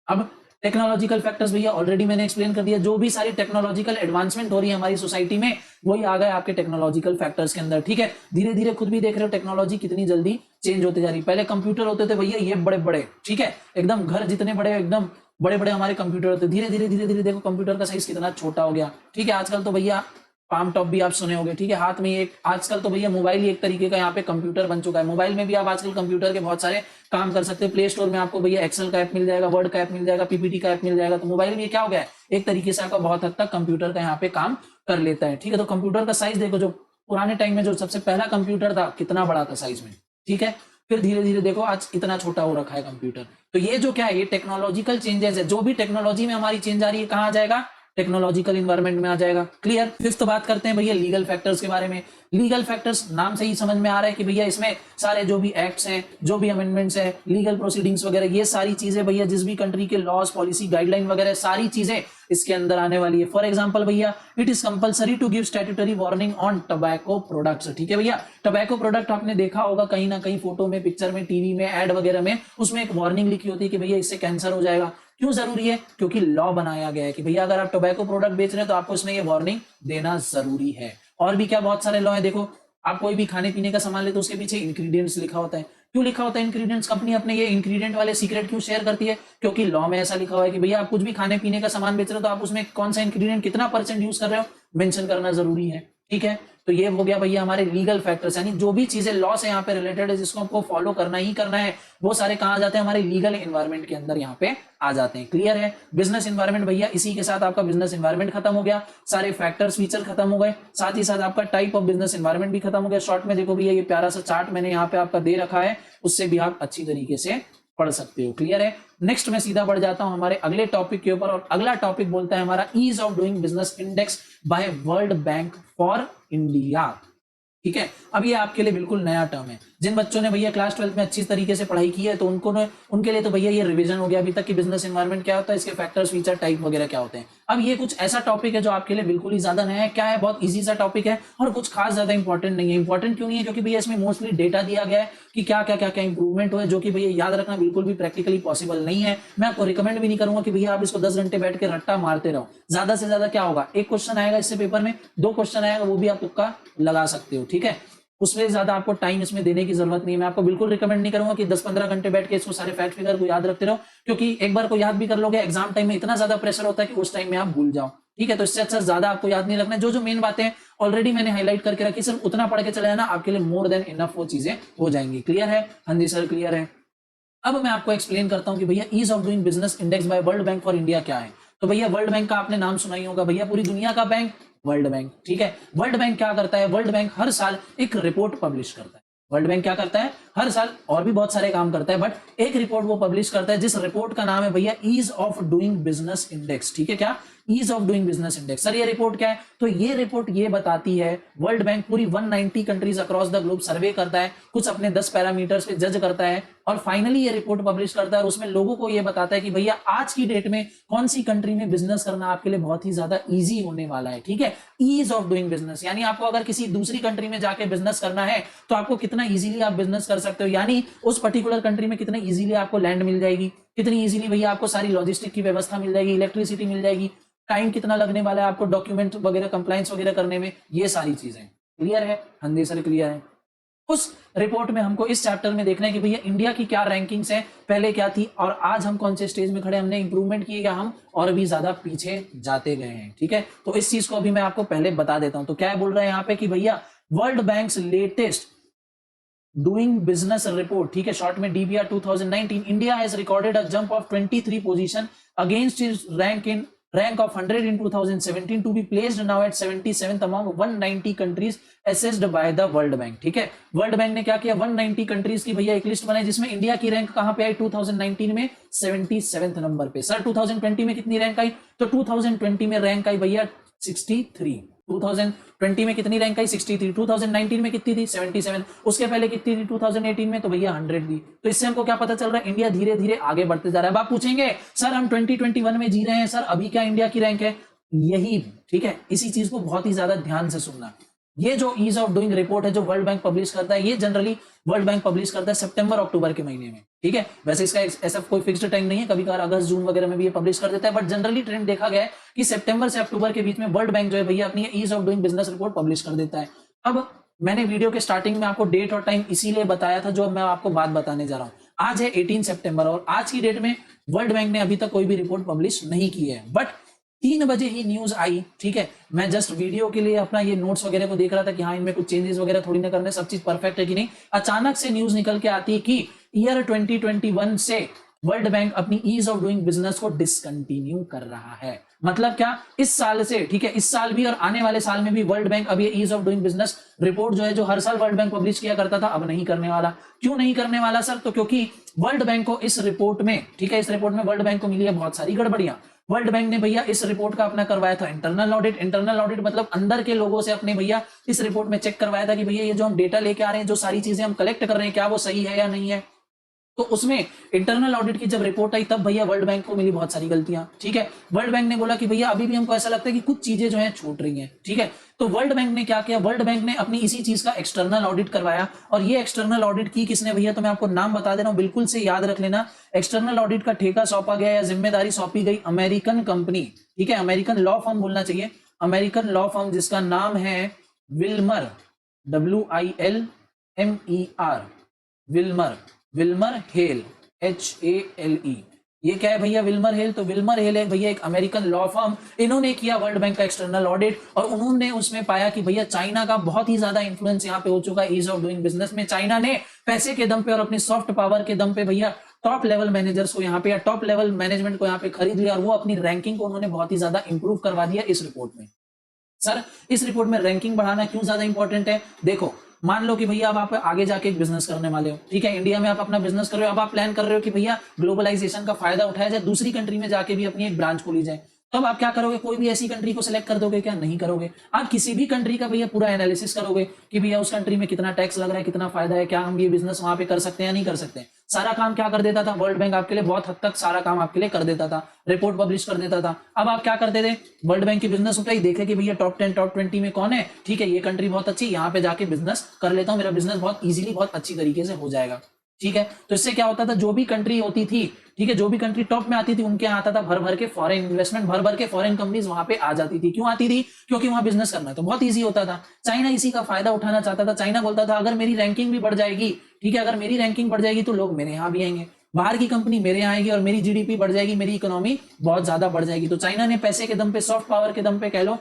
अब टेक्नोलॉजिकल फैक्टर्स भैया ऑलरेडी मैंने एक्सप्लेन कर दिया, जो भी सारी टेक्नोलॉजिकल एडवांसमेंट हो रही है हमारी सोसाइटी में वही आ गए आपके टेक्नोलॉजिकल फैक्टर्स के अंदर। ठीक है, धीरे धीरे खुद भी देख रहे हो टेक्नोलॉजी कितनी जल्दी चेंज होते जा रही है। पहले कंप्यूटर होते थे भैया ये बड़े बड़े, ठीक है, एकदम घर जितने बड़े, एकदम बड़े बड़े हमारे कंप्यूटर होते, धीरे धीरे देखो कंप्यूटर का साइज कितना छोटा हो गया। ठीक है, आजकल तो भैया पाम टॉप भी आप सुने होंगे। ठीक है, हाथ में एक, आजकल तो भैया मोबाइल ही एक तरीके का यहाँ पे कंप्यूटर बन चुका है। मोबाइल में भी आप आजकल कंप्यूटर के बहुत सारे काम कर सकते हैं। प्ले स्टोर में आपको भैया एक्सेल का ऐप मिल जाएगा, वर्ड का ऐप मिल जाएगा, पीपीटी का ऐप मिल जाएगा। तो मोबाइल में क्या हो गया है, एक तरीके से आपका बहुत हद तक कंप्यूटर का यहाँ पे काम कर लेता है। ठीक है, तो कंप्यूटर का साइज देखो, जो पुराने टाइम में जो सबसे पहला कंप्यूटर था कितना बड़ा था साइज में। ठीक है, फिर धीरे धीरे देखो आज इतना छोटा हो रखा है कंप्यूटर। तो ये जो क्या है, ये टेक्नोलॉजिकल चेंजेस है। जो भी टेक्नोलॉजी में हमारी चेंज आ रही है कहाँ आ जाएगा? टेक्नोलॉजिकल इन्वायरमेंट में आ जाएगा। क्लियर? फिफ्थ बात करते हैं भैया लीगल फैक्टर्स के बारे में। लीगल फैक्टर्स नाम से ही समझ में आ रहा है कि भैया इसमें सारे जो भी एक्ट्स हैं, जो भी अमेंडमेंट्स हैं, लीगल प्रोसीडिंग्स वगैरह, ये सारी चीजें भैया जिस भी कंट्री के लॉज, पॉलिसी, गाइडलाइन वगैरह सारी चीजें इसके अंदर आने वाली है। फॉर एग्जांपल भैया it is compulsory to give statutory warning on tobacco products. ठीक है भैया, टबैको प्रोडक्ट आपने देखा होगा कहीं ना कहीं, फोटो में, पिक्चर में, टीवी में, एड वगैरह में, उसमें एक वार्निंग लिखी होती है कि भैया इससे कैंसर हो जाएगा। क्यों जरूरी है? क्योंकि लॉ बनाया गया है कि भैया अगर आप टोबैको प्रोडक्ट बेच रहे हैं तो आपको इसमें ये वार्निंग देना जरूरी है। और भी क्या बहुत सारे लॉ है। देखो आप कोई भी खाने पीने का सामान ले तो उसके पीछे इंग्रेडिएंट्स लिखा होता है। क्यों लिखा होता है इंग्रेडिएंट्स? कंपनी अपने ये इंग्रेडिएंट वाले सीक्रेट क्यों शेयर करती है? क्योंकि लॉ में ऐसा लिखा हुआ है कि भैया आप कुछ भी खाने पीने का सामान बेच रहे हो तो आप उसमें कौन सा इंग्रेडिएंट कितना % यूज कर रहे हो मेंशन करना जरूरी है। ठीक है, तो ये हो गया भैया हमारे लीगल फैक्टर्स, यानी जो भी चीजें लॉ से यहाँ पे रिलेटेड है जिसको हमको फॉलो करना ही करना है, वो सारे कहाँ आ जाते हैं? हमारे लीगल एनवायरनमेंट के अंदर यहाँ पे आ जाते हैं। क्लियर है? बिजनेस एनवायरनमेंट भैया इसी के साथ आपका बिजनेस एनवायरनमेंट खत्म हो गया, सारे फैक्टर्स फीचर खत्म हो गए, साथ ही साथ आपका टाइप ऑफ बिजनेस एनवायरनमेंट भी खत्म हो गया। शॉर्ट में देखो भैया ये प्यारा सा चार्ट मैंने यहाँ पे आपका दे रखा है, उससे भी आप अच्छी तरीके से पढ़ सकते हो। क्लियर है? नेक्स्ट मैं सीधा बढ़ जाता हूं हमारे अगले टॉपिक के ऊपर, और अगला टॉपिक बोलता है हमारा ease of doing business index by world bank for India. ठीक है, अब ये आपके लिए बिल्कुल नया टर्म है। जिन बच्चों ने भैया क्लास 12 में अच्छी तरीके से पढ़ाई की है तो उनके लिए तो भैया ये रिवीजन हो गया अभी तक कि बिजनेस एनवायरनमेंट क्या होता है, इसके फैक्टर्स, फीचर, टाइप वगैरह क्या होते हैं। अब ये कुछ ऐसा टॉपिक है जो आपके लिए बिल्कुल ही ज्यादा नया है। क्या है? बहुत इजी सा टॉपिक है और कुछ खास ज्यादा इंपॉर्टेंट नहीं है। इंपॉर्टेंट क्यों नहीं है? क्योंकि भैया इसमें मोस्टली डेटा दिया गया है कि क्या क्या क्या क्या इंप्रूवमेंट हुआ है, जो कि भैया याद रखना बिल्कुल भी प्रैक्टिकली पॉसिबल नहीं है। मैं आपको रिकमेंड भी नहीं करूंगा कि भैया आप इसको 10 घंटे बैठ के रट्टा मारते रहो। ज्यादा से ज्यादा क्या होगा, एक क्वेश्चन आएगा इससे पेपर में, 2 क्वेश्चन आएगा, वो भी आप तुक्का लगा सकते हो। ठीक है, उससे ज्यादा आपको टाइम इसमें देने की जरूरत नहीं है। मैं आपको बिल्कुल रिकमेंड नहीं करूंगा कि 10-15 घंटे बैठ के इसको सारे फैक्ट फिगर को याद रखते रहो, क्योंकि एक बार को याद भी कर लोगे, एग्जाम टाइम में इतना ज्यादा प्रेशर होता है कि उस टाइम में आप भूल जाओ। ठीक है, तो इससे अच्छा ज्यादा आपको याद नहीं रखना है। जो मेन बातें ऑलरेडी मैंने हाईलाइट करके रखी, सिर्फ उतना पढ़ के चले जाना, आपके लिए मोर देन इनफ वो चीजें हो जाएंगी। क्लियर है? हाँ जी सर, क्लियर है। अब मैं आपको एक्सप्लेन करता हूं कि भैया ease of doing business index by world bank for India क्या है। तो भैया वर्ल्ड बैंक का आपने नाम सुना ही होगा, भैया पूरी दुनिया का बैंक वर्ल्ड बैंक। ठीक है, वर्ल्ड बैंक क्या करता है? वर्ल्ड बैंक हर साल एक रिपोर्ट पब्लिश करता है। वर्ल्ड बैंक क्या करता है? हर साल और भी बहुत सारे काम करता है, बट एक रिपोर्ट वो पब्लिश करता है जिस रिपोर्ट का नाम है भैया ease of doing business index. ठीक है, क्या? Ease of doing business index. Sir ये रिपोर्ट क्या है? तो ये रिपोर्ट ये बताती है, वर्ल्ड बैंक पूरी 190 कंट्रीज अक्रॉस द ग्लोब सर्वे करता है, कुछ अपने 10 पैरामीटर्स पे जज करता है, और फाइनली ये रिपोर्ट पब्लिश करता है और उसमें लोगों को ये बताता है कि भैया आज की डेट में कौन सी कंट्री में बिजनेस करना आपके लिए बहुत ही ज्यादा इजी होने वाला है। ठीक है, ईज ऑफ डूइंग बिजनेस, यानी आपको अगर किसी दूसरी कंट्री में जाके बिजनेस करना है तो आपको कितना इजीली आप बिजनेस कर सकते हो, यानी उस पर्टिकुलर कंट्री में कितने इजीली आपको लैंड मिल जाएगी, कितनी इजीली भैया आपको सारी लॉजिस्टिक की व्यवस्था मिल जाएगी, इलेक्ट्रिसिटी मिल जाएगी, टाइम कितना लगने वाला है आपको डॉक्यूमेंट वगैरह कंप्लायंस वगैरह करने में, ये सारी चीजें। क्लियर है? हाँ जी सर, क्लियर है। उस रिपोर्ट में हमको इस चैप्टर में देखना है कि भैया इंडिया की क्या रैंकिंग्स है, पहले क्या थी और आज हम कौन से स्टेज में खड़े, हमने इंप्रूवमेंट किए या हम और भी ज्यादा पीछे जाते गए हैं। ठीक है, तो इस चीज को अभी मैं आपको पहले बता देता हूं। तो क्या बोल रहे हैं यहाँ पे कि भैया world banks latest doing business report, ठीक है, शॉर्ट में DBR 2019, India has recorded a jump of 23 position against his rank of 100 in 2017 to be placed now at 77th among 190 countries assessed by the World Bank। ठीक है, world Bank ने क्या किया, 190 countries की भैया एक लिस्ट बनाई जिसमें इंडिया की रैंक कहां पे आई? 2019 में 77th नंबर पे। सर 2020 में कितनी रैंक आई? तो 2020 में रैंक आई भैया 63। 2020 में कितनी रैंक आई? 63। 2019 में कितनी थी? 77। उसके पहले कितनी थी? 2018 में तो भैया 100 थी। तो इससे हमको क्या पता चल रहा है? इंडिया धीरे धीरे आगे बढ़ते जा रहा है। अब आप पूछेंगे सर हम 2021 में जी रहे हैं, सर अभी क्या इंडिया की रैंक है? यही, ठीक है, इसी चीज को बहुत ही ज्यादा ध्यान से सुनना। ये जो ईज ऑफ डूइंग रिपोर्ट है जो वर्ल्ड बैंक पब्लिश करता है, ये जनरली वर्ल्ड बैंक पब्लिश करता है सितंबर अक्टूबर के महीने में। ठीक है, वैसे इसका ऐसा कोई फिक्स्ड टाइम नहीं है, कभी कभार अगस्त जून वगैरह में भी ये पब्लिश कर देता है, बट जनरली ट्रेंड देखा गया है कि सितंबर से अक्टूबर के बीच में वर्ल्ड बैंक जो है भैया अपनी ease of doing business report publish कर देता है। अब मैंने वीडियो के स्टार्टिंग में आपको डेट और टाइम इसीलिए बताया था, जो मैं आपको बात बताने जा रहा हूं। आज है 18 सितंबर और आज की डेट में वर्ल्ड बैंक ने अभी तक कोई भी रिपोर्ट पब्लिश नहीं की है, बट 3 बजे ही न्यूज आई। ठीक है, मैं जस्ट वीडियो के लिए अपना ये नोट्स वगैरह को देख रहा था कि हाँ इनमें कुछ चेंजेस वगैरह थोड़ी ना करने, सब चीज परफेक्ट है कि नहीं। अचानक से न्यूज निकल के आती है कि ईयर 2021 से वर्ल्ड बैंक अपनी ईज ऑफ डूइंग बिजनेस को डिसकंटिन्यू कर रहा है। मतलब क्या? इस साल से, ठीक है, इस साल भी और आने वाले साल में भी वर्ल्ड बैंक अब ये ease of doing business report जो है, जो हर साल वर्ल्ड बैंक पब्लिश किया करता था, अब नहीं करने वाला। क्यों नहीं करने वाला सर? तो क्योंकि वर्ल्ड बैंक को इस रिपोर्ट में, ठीक है, इस रिपोर्ट में वर्ल्ड बैंक को मिली है बहुत सारी गड़बड़ियां। वर्ल्ड बैंक ने भैया इस रिपोर्ट का अपना करवाया था इंटरनल ऑडिट। इंटरनल ऑडिट मतलब अंदर के लोगों से अपने भैया इस रिपोर्ट में चेक करवाया था कि भैया ये जो हम डेटा लेके आ रहे हैं, जो सारी चीजें हम कलेक्ट कर रहे हैं, क्या वो सही है या नहीं है। तो उसमें इंटरनल ऑडिट की जब रिपोर्ट आई तब भैया वर्ल्ड बैंक को मिली बहुत सारी गलतियां। ठीक है, वर्ल्ड बैंक ने बोला कि भैया अभी भी हमको ऐसा लगता है कि कुछ चीजें जो है छूट रही हैं। ठीक है, तो वर्ल्ड बैंक ने क्या किया? वर्ल्ड बैंक ने अपनी इसी चीज का एक्सटर्नल ऑडिट करवाया। और ये एक्सटर्नल ऑडिट की किसने भैया? तो मैं आपको नाम बता दे रहा हूं, बिल्कुल से याद रख लेना। एक्सटर्नल ऑडिट का ठेका सौंपा गया या जिम्मेदारी सौंपी गई अमेरिकन कंपनी, ठीक है, अमेरिकन लॉ फर्म बोलना चाहिए, अमेरिकन लॉ फर्म जिसका नाम है Wilmer, WILMER, Wilmer hello, HALE। ये क्या है भैया? Wilmer hello. तो विल्मर हेल है भैया एक अमेरिकन लॉ फर्म। इन्होंने किया वर्ल्ड बैंक का एक्सटर्नल ऑडिट और उन्होंने उसमें पाया कि भैया चाइना का बहुत ही ज्यादा इंफ्लुएंस यहाँ पे हो चुका है ईज ऑफ डूइंग बिजनेस में। चाइना ने पैसे के दम पे और अपनी सॉफ्ट पावर के दम पे भैया टॉप लेवल मैनेजर्स को यहाँ पे या टॉप लेवल मैनेजमेंट को यहाँ पे खरीद लिया और वो अपनी रैंकिंग को उन्होंने बहुत ही ज्यादा इंप्रूव करवा दिया इस रिपोर्ट में। सर इस रिपोर्ट में रैंकिंग बढ़ाना क्यों ज्यादा इंपॉर्टेंट है? देखो, मान लो कि भैया अब आप आगे जाके एक बिजनेस करने वाले हो, ठीक है, इंडिया में आप अपना बिजनेस कर रहे हो, अब आप प्लान कर रहे हो कि भैया ग्लोबलाइजेशन का फायदा उठाया जाए, दूसरी कंट्री में जाके भी अपनी एक ब्रांच खोली जाए। तब आप क्या करोगे? कोई भी ऐसी कंट्री को सिलेक्ट कर दोगे क्या? नहीं करोगे। आप किसी भी कंट्री का भैया पूरा एनालिसिस करोगे कि भैया उस कंट्री में कितना टैक्स लग रहा है, कितना फायदा है, क्या हम ये बिजनेस वहां पे कर सकते हैं या नहीं कर सकते। सारा काम क्या कर देता था? वर्ल्ड बैंक आपके लिए बहुत हद तक सारा काम आपके लिए कर देता था, रिपोर्ट पब्लिश कर देता था। अब आप क्या करते थे? वर्ल्ड बैंक की बिजनेस उठाई, देखे कि भैया टॉप 10 टॉप 20 में कौन है, ठीक है, ये कंट्री बहुत अच्छी, यहाँ पे जाके बिजनेस कर लेता हूँ, मेरा बिजनेस बहुत इजीली बहुत अच्छी तरीके से हो जाएगा। ठीक है। तो इससे क्या होता था, जो भी कंट्री होती थी, ठीक है, जो भी कंट्री टॉप में आती थी उनके यहाँ आता था भर भर के फॉरेन इन्वेस्टमेंट, भर भर के फॉरेन कंपनीज वहां पे आ जाती थी। क्यों आती थी? क्योंकि वहां बिजनेस करना तो बहुत ईजी होता था। चाइना इसी का फायदा उठाना चाहता था। चाइना बोलता था अगर मेरी रैंकिंग भी बढ़ जाएगी, ठीक है, अगर मेरी रैंकिंग बढ़ जाएगी तो लोग मेरे यहाँ भी आएंगे, बाहर की कंपनी मेरे यहाँ आएगी और मेरी जीडीपी बढ़ जाएगी, मेरी इकोनॉमी बहुत ज्यादा बढ़ जाएगी। तो चाइना ने पैसे के दम पे, सॉफ्ट पावर के दम पे कह लो,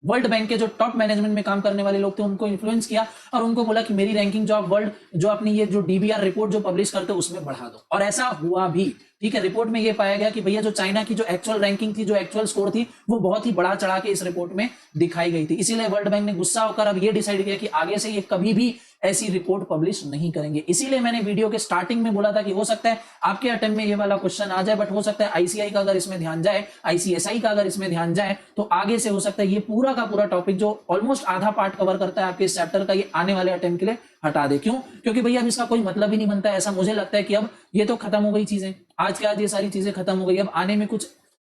वर्ल्ड बैंक के जो टॉप मैनेजमेंट में काम करने वाले लोग थे उनको इन्फ्लुएंस किया और उनको बोला कि मेरी रैंकिंग जो आप वर्ल्ड, जो अपनी ये जो डीबीआर रिपोर्ट जो पब्लिश करते हो उसमें बढ़ा दो। और ऐसा हुआ भी, ठीक है। रिपोर्ट में ये पाया गया कि भैया जो चाइना की जो एक्चुअल रैंकिंग थी, जो एक्चुअल स्कोर थी, वो बहुत ही बढ़ा चढ़ा के इस रिपोर्ट में दिखाई गई थी। इसीलिए वर्ल्ड बैंक ने गुस्सा होकर अब ये डिसाइड किया कि आगे से ये कभी भी ऐसी रिपोर्ट पब्लिश नहीं करेंगे। इसीलिए मैंने वीडियो के स्टार्टिंग में बोला था कि हो सकता है आपके अटेम्प्ट में ये वाला क्वेश्चन आ जाए, बट हो सकता है आईसीआई का अगर इसमें ध्यान जाए, आईसीएसआई का अगर इसमें ध्यान जाए, तो आगे से हो सकता है ये पूरा का पूरा टॉपिक जो ऑलमोस्ट आधा पार्ट कवर करता है आपके इस चैप्टर का, ये आने वाले अटेम्प्ट के लिए हटा दे। क्यों? क्योंकि भैया अब इसका कोई मतलब ही नहीं बनता है। ऐसा मुझे लगता है कि अब ये तो खत्म हो गई चीजें, आज के आज ये सारी चीजें खत्म हो गई। अब आने में कुछ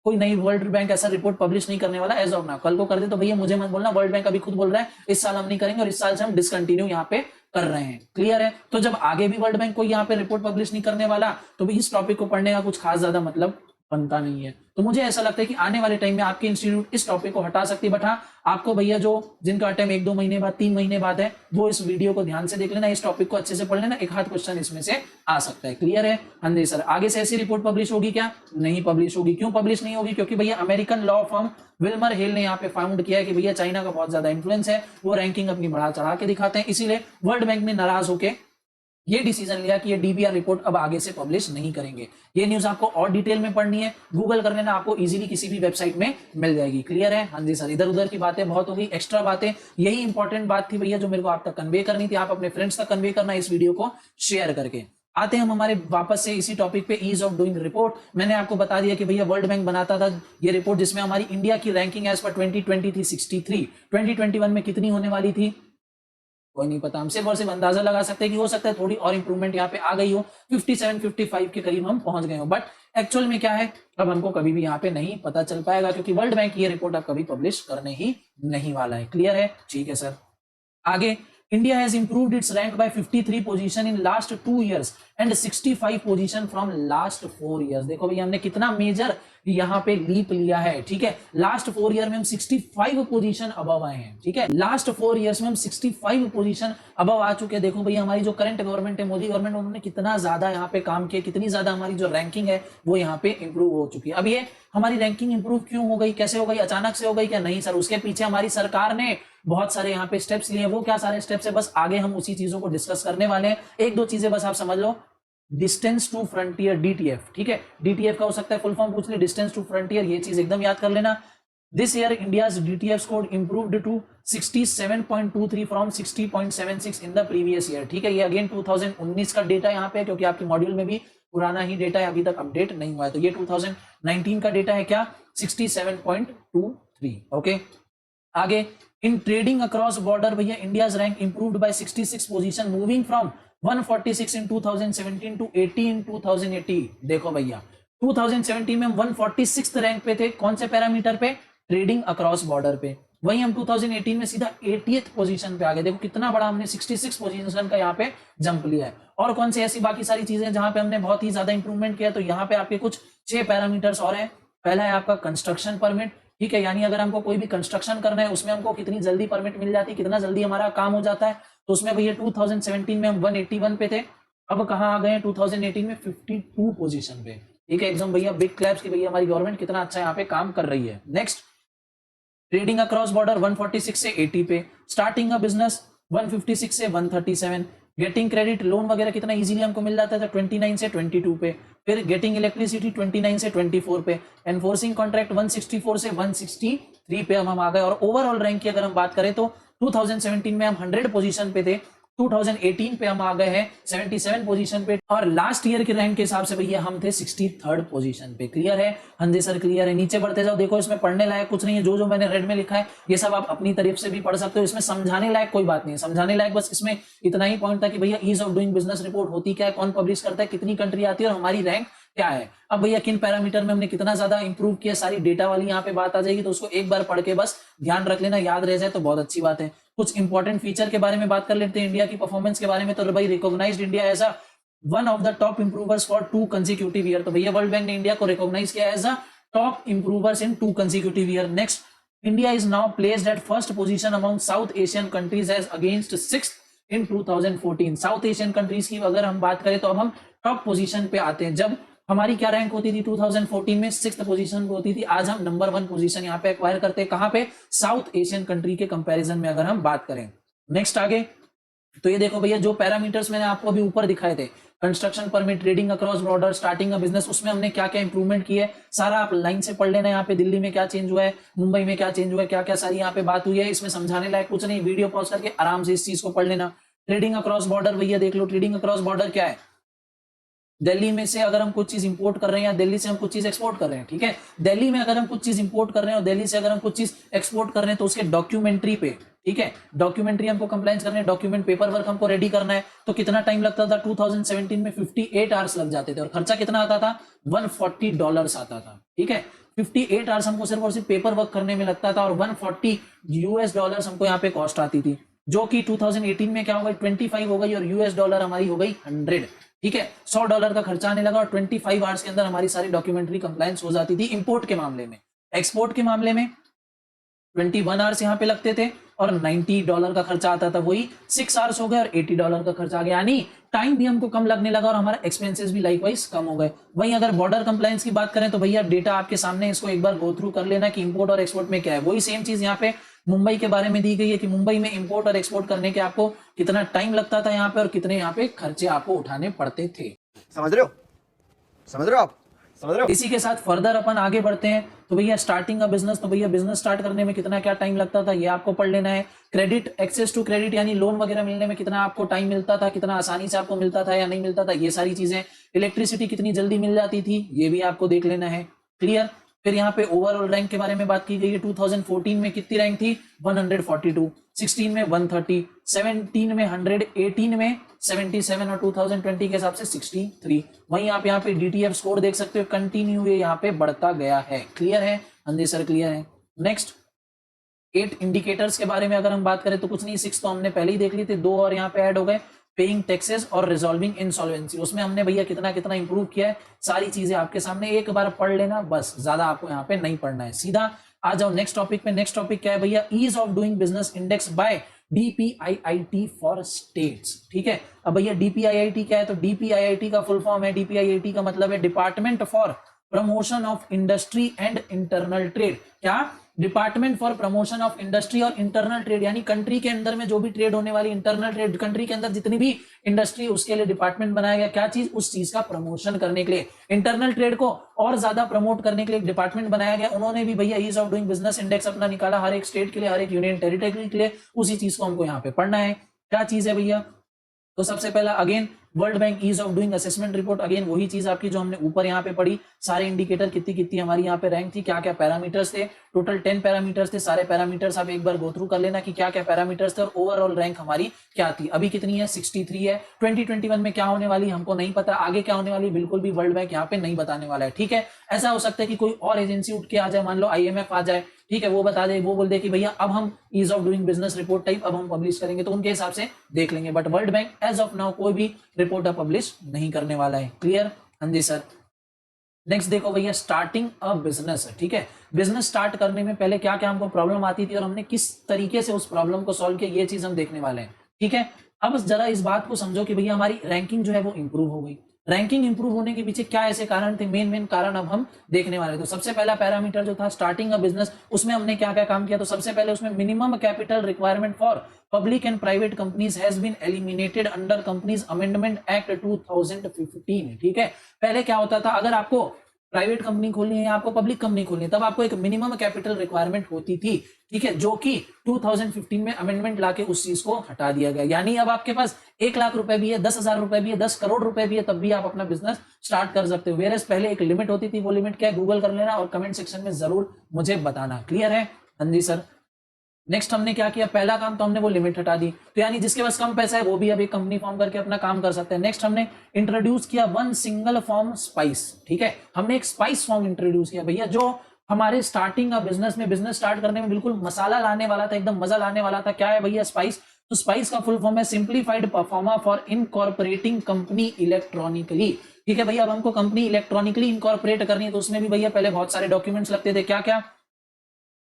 कोई नई वर्ल्ड बैंक ऐसा रिपोर्ट पब्लिश नहीं करने वाला एज ऑफ नाउ। कल को कर दे तो भैया मुझे मत बोलना, वर्ल्ड बैंक अभी खुद बोल रहा है इस साल हम नहीं करेंगे और इस साल से हम डिसकंटिन्यू यहाँ पे कर रहे हैं। क्लियर है? तो जब आगे भी वर्ल्ड बैंक कोई यहाँ पे रिपोर्ट पब्लिश नहीं करने वाला, तो भी इस टॉपिक को पढ़ने का कुछ खास ज्यादा मतलब बनता नहीं है। तो मुझे ऐसा लगता है कि आने वाले टाइम में आपके इंस्टीट्यूट इस टॉपिक को हटा सकती है। बट हाँ, आपको भैया जो जिनका अटेम्प्ट 1-2 महीने बाद, 3 महीने बाद है, वो इस वीडियो को ध्यान से देख लेना, इस टॉपिक को अच्छे से पढ़ लेना, एक हाथ क्वेश्चन इसमें से आ सकता है। क्लियर है? हाँ जी सर, आगे से ऐसी रिपोर्ट पब्लिश होगी क्या? नहीं पब्लिश होगी। क्यों पब्लिश नहीं होगी? क्योंकि भैया अमेरिकन लॉ फर्म विल्मर हिल ने यहाँ पे फाउंड किया है कि भैया चाइना का बहुत ज्यादा इंफ्लुएंस है, वो रैंकिंग अपनी बढ़ा चढ़ा के दिखाते हैं। इसीलिए वर्ल्ड बैंक ने नाराज होकर ये डिसीजन लिया कि ये डीबीआर रिपोर्ट अब आगे से पब्लिश नहीं करेंगे। ये न्यूज आपको और डिटेल में पढ़नी है, गूगल कर लेना, आपको इजीली किसी भी वेबसाइट में मिल जाएगी। क्लियर है? हाँ जी सर, इधर उधर की बातें बहुत हो गई, एक्स्ट्रा बातें, यही इंपॉर्टेंट बात थी भैया जो मेरे को आप तक कन्वे करनी थी। आप अपने फ्रेंड्स तक कन्वे करना इस वीडियो को शेयर करके। आते हैं हम हमारे वापस से इसी टॉपिक पे, ईज ऑफ डूइंग रिपोर्ट। मैंने आपको बता दिया कि भैया वर्ल्ड बैंक बनाता था ये रिपोर्ट जिसमें हमारी इंडिया की रैंकिंग एज पर 2020 थी 63, 2021 में कितनी होने वाली थी कोई नहीं पता। हम सिर्फ और सिर्फ अंदाजा लगा सकते हैं कि हो सकता है थोड़ी और इंप्रूवमेंट यहाँ पे आ गई हो, 57-55 के करीब हम पहुंच गए हो। बट एक्चुअल में क्या है अब हमको कभी भी यहाँ पे नहीं पता चल पाएगा, क्योंकि वर्ल्ड बैंक ये रिपोर्ट अब कभी पब्लिश करने ही नहीं वाला है। क्लियर है? ठीक है सर। आगे, India has improved its rank by 53 position in last 2 years and 65 position from last 4 years। देखो भैया हमने कितना मेजर यहाँ पे लीप लिया है। ठीक है, लास्ट 4 ईयर में हम 65 पोजीशन अबव आए हैं। ठीक है, लास्ट 4 इयर्स में हम 65 पोजीशन अबव आ चुके हैं। देखो भैया हमारी जो करंट गवर्नमेंट है, मोदी गवर्नमेंट, उन्होंने कितना ज्यादा यहाँ पे काम किया, कितनी ज्यादा हमारी जो रैंकिंग है वो यहाँ पे इंप्रूव हो चुकी है। अब ये हमारी रैंकिंग इंप्रूव क्यों हो गई, कैसे हो गई, अचानक से हो गई क्या? नहीं सर, उसके पीछे हमारी सरकार ने बहुत सारे यहाँ पे स्टेप्स लिए। वो क्या सारे स्टेप्स है, बस आगे हम उसी चीजों को डिस्कस करने वाले हैं। 1-2 चीजें बस आप समझ लो। Distance to frontier, DTF. ठीक है, डीटीएफ का हो सकता है फुल फॉर्म पूछ ले, डिस्टेंस टू फ्रंटियर, ये चीज एकदम याद कर लेना। This year India's DTF score improved to 67.23 from 60.76 in the previous year. ठीक है, ये अगेन 2019 का डेटा यहाँ पे, क्योंकि आपके मॉड्यूल में भी पुराना ही डेटा है, अभी तक अपडेट नहीं हुआ है। तो ये 2019 का डेटा है क्या, 67.23। ओके, आगे, इन ट्रेडिंग अक्रॉस बॉर्डर भैया India's rank improved by 66 position, moving from 146 in 2017 to 80 in 2018। देखो भैया 2017 में हम 146 रैंक पे थे, कौन से पैरामीटर पे, ट्रेडिंग अक्रॉस बॉर्डर पे। वहीं हम 2018 में सीधा 80th पोजीशन पे आ गए। देखो कितना बड़ा हमने 66 पोजीशन का यहाँ पे जंप लिया है। और कौन सी ऐसी बाकी सारी चीजें जहां पे हमने बहुत ही ज्यादा इंप्रूवमेंट किया, तो यहाँ पे आपके कुछ 6 पैरामीटर्स और हैं। पहला है आपका कंस्ट्रक्शन परमिट। ठीक है, यानी अगर हमको कोई भी कंस्ट्रक्शन करना है उसमें हमको कितनी जल्दी परमिट मिल जाती है, कितना जल्दी हमारा काम हो जाता है। तो उसमें भैया 2017 में हम 181 पे थे, अब कहाँ आ गए 2018 में 52 पोजीशन पे। ठीक है, एकदम भैया बिग क्लैप्स की भैया हमारी गवर्नमेंट कितना अच्छा यहाँ पे काम कर रही है। नेक्स्ट, ट्रेडिंग अक्रॉस बॉर्डर 146 से 80 पे, स्टार्टिंग अ बिजनेस 156 से 137, गेटिंग क्रेडिट लोन वगैरह कितना इजीली हमको मिल जाता था 29 से 22 पे, फिर गेटिंग इलेक्ट्रिसिटी 29 से 24 पे, एनफोर्सिंग कॉन्ट्रैक्ट 164 से 163 पे हम आ गए। और ओवरऑल रैंक की अगर हम बात करें तो 2017 में हम 100 पोजीशन पे थे, 2018 पे हम आ गए हैं 77 पोजीशन पे, और लास्ट ईयर के रैंक के हिसाब से भैया हम थे 63rd पोजीशन पे। क्लियर है? हाँ जी सर क्लियर है। नीचे बढ़ते जाओ, देखो इसमें पढ़ने लायक कुछ नहीं है, जो मैंने रेड में लिखा है ये सब आप अपनी तरफ से भी पढ़ सकते हो। इसमें समझाने लायक कोई बात नहीं है, समझाने लायक बस इसमें इतना ही पॉइंट था कि भैया ease of doing business report होती क्या है, कौन पब्लिश करता है, कितनी कंट्री आती है और हमारी रैंक क्या है। अब भैया किन पैरामीटर में हमने कितना ज्यादा इंप्रूव किया, सारी डेटा वाली यहाँ पे बात आ जाएगी, तो उसको एक बार पढ़ के बस ध्यान रख लेना, याद रह जाए तो बहुत अच्छी बात है। कुछ इंपॉर्टेंट फीचर के बारे में बात कर लेते हैं इंडिया की परफॉर्मेंस के बारे में। तो भाई recognised India as a one of the top improvers for 2 consecutive year. तो भैया वर्ल्ड बैंक ने इंडिया को रिकॉग्नाइज किया as a top improvers in 2 consecutive year. Next, India is now placed at first position among South Asian countries as against 6th in 2014। South Asian countries की अगर हम बात करें तो अब हम टॉप पोजीशन पे आते हैं। जब हमारी क्या रैंक होती थी 2014 में 6th पोजीशन पे होती थी, आज हम नंबर 1 पोजीशन यहाँ पे एक्वायर करते हैं। कहां पे? साउथ एशियन कंट्री के कंपैरिजन में अगर हम बात करें। नेक्स्ट आगे, तो ये देखो भैया जो पैरामीटर्स मैंने आपको अभी ऊपर दिखाए थे, construction permit, trading across border, starting a business, उसमें हमने क्या क्या इंप्रूवमेंट की है सारा आप लाइन से पढ़ लेना। यहाँ पे दिल्ली में क्या चेंज हुआ है, मुंबई में क्या चेंज हुआ है, क्या क्या सारी यहाँ पे बात हुई है, इसमें समझाने लायक कुछ नहीं, वीडियो पॉज करके आराम से इस चीज को पढ़ लेना। ट्रेडिंग अक्रॉस बॉर्डर भैया देख लो, ट्रेडिंग अक्रॉस बॉर्डर क्या है? दिल्ली में से अगर हम कुछ चीज इंपोर्ट कर रहे हैं या दिल्ली से हम कुछ चीज एक्सपोर्ट कर रहे हैं, ठीक है, दिल्ली में अगर हम कुछ चीज इंपोर्ट कर रहे हैं और दिल्ली से अगर हम कुछ चीज एक्सपोर्ट कर रहे हैं तो उसके डॉक्यूमेंट्री पे, ठीक है, डॉक्यूमेंट्री हमको कंप्लायंस करने, डॉक्यूमेंट पेपर वर्क हमको रेडी करना है, तो कितना टाइम लगता था? 2017 में 58 आवर्स लग जाते थे और खर्चा कितना आता था? $140 आता था, ठीक है। 58 आवर्स हमको सिर्फ और सिर्फ पेपर वर्क करने में लगता था और $140 हमको यहाँ पे कॉस्ट आती थी, जो कि 2018 में क्या हो गई? 25 हो गई और $100 हमारी हो गई 100, ठीक है। $100 का खर्चा आने लगा और 25 आवर्स के अंदर हमारी सारी डॉक्यूमेंट्री कंप्लायंस हो जाती थी इंपोर्ट के मामले में। एक्सपोर्ट के मामले में 21 आवर्स यहाँ पे लगते थे और $90 का खर्चा आता था, वही 6 आवर्स हो गए और $80 का खर्चा आ गया, यानी टाइम भी हमको कम लगने लगा और हमारा एक्सपेंसेस भी लाइकवाइज कम हो गए। वहीं अगर बॉर्डर कंप्लायंस की बात करें तो भैया डेटा आपके सामने, इसको एक बार गो थ्रू कर लेना कि इंपोर्ट और एक्सपोर्ट में क्या है। वही सेम चीज यहाँ पे मुंबई के बारे में दी गई है कि मुंबई में इंपोर्ट और एक्सपोर्ट करने के आपको कितना टाइम लगता था यहाँ पे और कितने यहाँ पे खर्चे आपको उठाने पड़ते थे। समझ रहे हो? समझ रहे हो आप? समझ रहे हो? इसी के साथ फर्दर अपन आगे बढ़ते हैं। तो भैया स्टार्टिंग का बिजनेस, तो भैया बिजनेस स्टार्ट करने में कितना क्या टाइम लगता था ये आपको पढ़ लेना है। क्रेडिट, एक्सेस टू क्रेडिट यानी लोन वगैरह मिलने में कितना आपको टाइम मिलता था, कितना आसानी से आपको मिलता था या नहीं मिलता था, ये सारी चीजें। इलेक्ट्रिसिटी कितनी जल्दी मिल जाती थी, ये भी आपको देख लेना है। क्लियर? फिर यहाँ पे ओवरऑल रैंक के बारे में बात की गई है। 2014 में कितनी रैंक थी? 142, 16 में 130, 17 में 100, 18 में 77 और 2020 के हिसाब से 63। वहीं आप यहाँ पे DTF स्कोर देख सकते हो, कंटिन्यू ये यहाँ पे बढ़ता गया है। क्लियर है? अंदर सर क्लियर है? नेक्स्ट 8 इंडिकेटर्स के बारे में अगर हम बात करें तो कुछ नहीं, 6 तो हमने पहले ही देख ली थी, 2 और यहाँ पे ऐड हो गए, पेइंग टैक्सेस और रिजॉल्विंग इंसॉल्वेंसी। उसमें हमने भैया कितना कितना इंप्रूव किया है, सारी चीजें आपके सामने, एक बार पढ़ लेना बस, ज्यादा आपको यहाँ पे नहीं पढ़ना है। सीधा आ जाओ नेक्स्ट टॉपिक पे। नेक्स्ट टॉपिक क्या है भैया? Ease of doing business index by DPIIT for states, ठीक है। अब भैया DPIIT क्या है? तो DPIIT का फुल फॉर्म है, DPIIT का मतलब है department for promotion of industry and internal trade. क्या? Department for promotion of industry और इंटरनल ट्रेड, यानी कंट्री के अंदर में जो भी ट्रेड होने वाली, इंटरनल ट्रेड, कंट्री के अंदर जितनी भी इंडस्ट्री, उसके लिए डिपार्टमेंट बनाया गया। क्या चीज? उस चीज का प्रमोशन करने के लिए, इंटरनल ट्रेड को और ज्यादा प्रमोट करने के लिए डिपार्टमेंट बनाया गया। उन्होंने भी भैया ease of doing business index अपना निकाला, हर एक स्टेट के लिए, हर एक यूनियन टेरिटरी के लिए। उसी चीज को हमको यहाँ पे पढ़ना है। क्या चीज है भैया? तो सबसे पहला again world bank ease of doing assessment report, again वही चीज आपकी जो हमने ऊपर यहाँ पे पढ़ी, सारे इंडिकेटर कितनी कितनी हमारी यहाँ पे रैंक थी, क्या क्या पैरामीटर्स थे, टोटल 10 पैरामीटर्स थे। सारे पैरामीटर्स आप एक बार गो थ्रू कर लेना कि क्या क्या पैरामीटर्स थे और ओवरऑल रैंक हमारी क्या थी। अभी कितनी है? 63 है। 2021 में क्या होने वाली हमको नहीं पता, आगे क्या होने वाली बिल्कुल भी वर्ल्ड बैंक यहाँ पे नहीं बताने वाला है, ठीक है। ऐसा हो सकता है कि कोई और एजेंसी उठ के आ जाए, मान लो IMF आ जाए, ठीक है, वो बता दे, वो बोल दे कि भैया अब हम ease of doing business report type अब हम पब्लिश करेंगे, तो उनके हिसाब से देख लेंगे। But world bank as of now कोई भी रिपोर्ट पब्लिश नहीं करने वाला है। क्लियर? हाँ जी सर। नेक्स्ट देखो भैया स्टार्टिंग अ बिजनेस, ठीक है। बिजनेस स्टार्ट करने में पहले क्या क्या हमको प्रॉब्लम आती थी और हमने किस तरीके से उस प्रॉब्लम को सॉल्व किया, ये चीज हम देखने वाले हैं, ठीक है। अब जरा इस बात को समझो कि भैया हमारी रैंकिंग जो है वो इंप्रूव हो गई। रैंकिंग इंप्रूव होने के पीछे क्या ऐसे कारण थे, मेन कारण अब हम देखने वाले। तो सबसे पहला पैरामीटर जो था स्टार्टिंग अ बिजनेस, उसमें हमने क्या क्या काम किया? तो सबसे पहले उसमें minimum capital requirement for public and private companies has been eliminated under companies amendment act 2015, ठीक है। पहले क्या होता था, अगर आपको प्राइवेट कंपनी खोलनी है या आपको पब्लिक कंपनी खोलनी है, तब आपको एक मिनिमम कैपिटल रिक्वायरमेंट होती थी, ठीक है, जो कि 2015 में अमेंडमेंट लाके उस चीज को हटा दिया गया। यानी अब आपके पास 1 लाख रुपए भी है, 10,000 रुपए भी है, 10 करोड़ रुपए भी है, तब भी आप अपना बिजनेस स्टार्ट कर सकते हो। वेरएस पहले एक लिमिट होती थी, वो लिमिट क्या है गूगल कर लेना और कमेंट सेक्शन में जरूर मुझे बताना। क्लियर है? हाँ जी सर। नेक्स्ट हमने क्या किया, पहला काम तो हमने वो लिमिट हटा दी, तो यानी जिसके पास कम पैसा है वो भी अब एक कंपनी फॉर्म करके अपना काम कर सकते हैं। नेक्स्ट हमने इंट्रोड्यूस किया 1 सिंगल फॉर्म स्पाइस, ठीक है। हमने एक स्पाइस फॉर्म इंट्रोड्यूस किया भैया, जो हमारे स्टार्टिंग का बिजनेस में, बिजनेस स्टार्ट करने में बिल्कुल मसाला लाने वाला था, एकदम मजा लाने वाला था। क्या है भैया स्पाइस? तो स्पाइस का फुल फॉर्म है simplified pro forma for incorporating company electronically. ठीक है भैया, अब हमको कंपनी इलेक्ट्रॉनिकली इनकॉर्पोरेट करनी है, तो उसमें भी भैया पहले बहुत सारे डॉक्यूमेंट्स लगते थे। क्या क्या?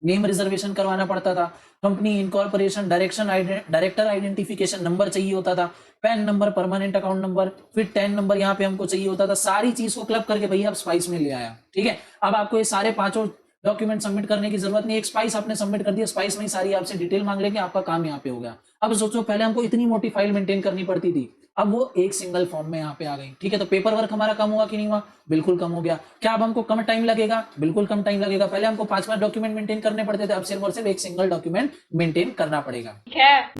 नेम रिजर्वेशन करवाना पड़ता था, company incorporation director identification number चाहिए होता था, pan number, permanent account number, फिर 10 नंबर यहाँ पे हमको चाहिए होता था। सारी चीज को क्लब करके भैया अब स्पाइस में ले आया। ठीक है, अब आपको ये सारे पांचों डॉक्यूमेंट सबमिट करने की जरूरत नहीं है, एक स्पाइस आपने सबमिट कर दिया, स्पाइस में ही सारी आपसे डिटेल मांग लेंगे, आपका काम यहाँ पे हो गया। अब सोचो पहले हमको इतनी मोटी फाइल मेंटेन करनी पड़ती थी, अब वो एक सिंगल फॉर्म में यहाँ पे आ गई। ठीक है, तो पेपर वर्क हमारा कम हुआ कि नहीं हुआ? बिल्कुल कम हो गया। क्या अब हमको कम टाइम लगेगा? बिल्कुल कम टाइम लगेगा। पहले हमको 5 डॉक्यूमेंट मेंटेन करने पड़ते थे, अब सिर्फ और सिर्फ एक सिंगल डॉक्यूमेंट मेंटेन करना पड़ेगा।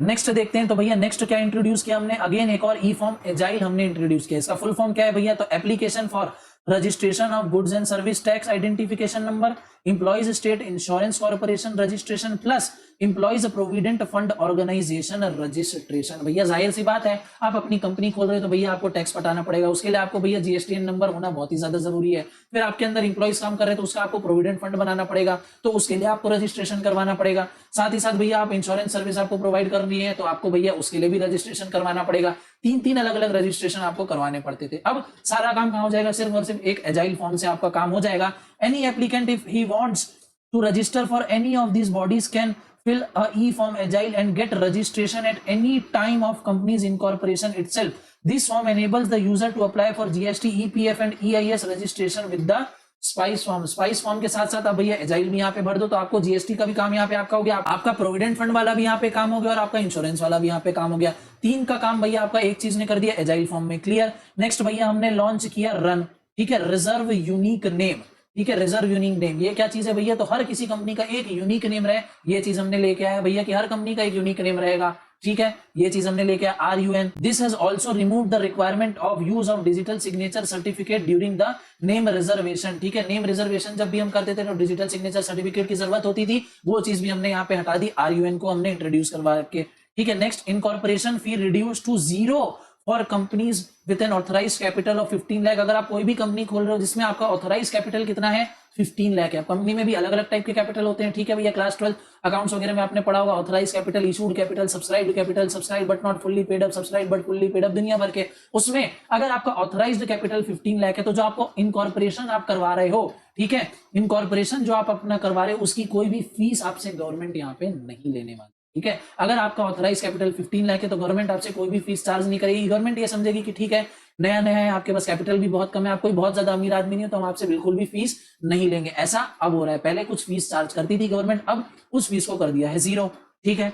नेक्स्ट देखते हैं, तो भैया नेक्स्ट क्या इंट्रोड्यूस किया हमने? अगेन एक और ई फॉर्म एजाइल हमने इंट्रोड्यूस किया। इसका फुल फॉर्म क्या है भैया? तो application for registration of goods and service tax identification number, employees state insurance corporation registration plus employees provident fund organisation registration. भैया जाहिर सी बात है, आप अपनी कंपनी खोल रहे हो तो भैया आपको टैक्स पटाना पड़ेगा, उसके लिए आपको भैया जीएसटीएन नंबर होना बहुत ही ज्यादा जरूरी है। फिर आपके अंदर एम्प्लॉइज काम कर रहे हैं तो उसका आपको प्रोविडेंट फंड बनाना पड़ेगा, तो उसके लिए आपको रजिस्ट्रेशन करवाना पड़ेगा। साथ ही साथ भैया आप इंश्योरेंस सर्विस आपको प्रोवाइड करनी है तो आपको भैया उसके लिए भी रजिस्ट्रेशन करवाना पड़ेगा। 3 अलग अलग रजिस्ट्रेशन आपको करवाने पड़ते थे। अब सारा काम कहाँ हो जाएगा? सिर्फ और सिर्फ एक एजाइल फॉर्म से आपका काम हो जाएगा। Any applicant if he wants to register for any of these bodies can fill a e-form agile and get registration at any time of company's incorporation itself. This form enables the user to apply for GST, EPF and EIS registration with the spice form. Spice form के साथ साथ अब भैया agile भी यहाँ पे भर दो तो आपको जीएसटी का भी काम यहाँ पे आपका हो गया, आपका प्रोविडेंट फंड वाला भी यहाँ पे काम हो गया और आपका इंश्योरेंस वाला भी यहाँ पे काम हो गया। 3 का काम भैया आपका एक चीज ने कर दिया एजाइल फॉर्म में। क्लियर। नेक्स्ट भैया हमने लॉन्च किया रन। ठीक है, रिजर्व यूनिक नेम। ठीक है, रिजर्व यूनिक नेम ये क्या चीज है भैया? तो हर किसी कंपनी का एक यूनिक नेम रहे, ये चीज हमने लेके आया भैया कि हर कंपनी का एक यूनिक नेम रहेगा। ठीक है, ये चीज हमने लेके आया RUN। This has also remove the requirement of use of digital signature certificate during the name reservation. ठीक है, नेम रिजर्वेशन जब भी हम करते थे तो डिजिटल सिग्नेचर सर्टिफिकेट की जरूरत होती थी, वो चीज भी हमने यहाँ पे हटा दी, RUN को हमने इंट्रोड्यूस करवा के। ठीक है, next incorporation fee reduce to 0 for companies with an authorise capital of 15 lakh. अगर आप कोई भी कंपनी खोल रहे हो जिसमें आपका ऑथराइज कैपिटल कितना है? 15 लाख है। कंपनी में भी अलग अलग टाइप के कैपिटल होते हैं। ठीक है भैया, क्लास 12 अकाउंट्स वगैरह में आपने पढ़ा होगा authorise capital, issued capital, subscribe but not fully paid up, subscribe but fully paid up, दुनिया भर के। उसमें अगर आपका ऑथराइज्ड कैपिटल 15 लाख है तो जो आपको इनकॉर्पोरेशन आप करवा रहे हो, ठीक है, इनकॉर्पोरेशन जो आप अपना करवा रहे हो उसकी कोई भी फीस आपसे गवर्नमेंट यहाँ पे नहीं लेने वाली। ठीक है, अगर आपका ऑथराइज कैपिटल 15 लाख है तो गवर्नमेंट आपसे कोई भी फीस चार्ज नहीं करेगी। गवर्नमेंट ये समझेगी कि ठीक है नया नया है, आपके पास कैपिटल भी बहुत कम है, आप कोई बहुत ज्यादा अमीर आदमी नहीं हो तो हम आपसे बिल्कुल भी फीस नहीं लेंगे। ऐसा अब हो रहा है, पहले कुछ फीस चार्ज करती थी गवर्नमेंट, अब उस फीस को कर दिया है 0। ठीक है,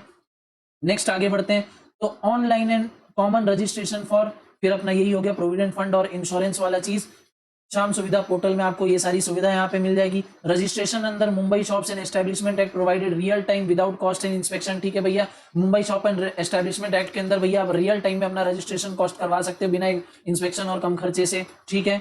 नेक्स्ट आगे बढ़ते हैं, तो online and common registration for, फिर अपना यही हो गया प्रोविडेंट फंड और इंश्योरेंस वाला चीज। शाम सुविधा पोर्टल में आपको ये सारी सुविधा यहाँ पे मिल जाएगी। रजिस्ट्रेशन अंदर Mumbai shops and establishment act provided real time without cost and inspection. ठीक है भैया, Mumbai shop and establishment act के अंदर भैया आप रियल टाइम में अपना रजिस्ट्रेशन कॉस्ट करवा सकते हो बिना इंस्पेक्शन और कम खर्चे से। ठीक है,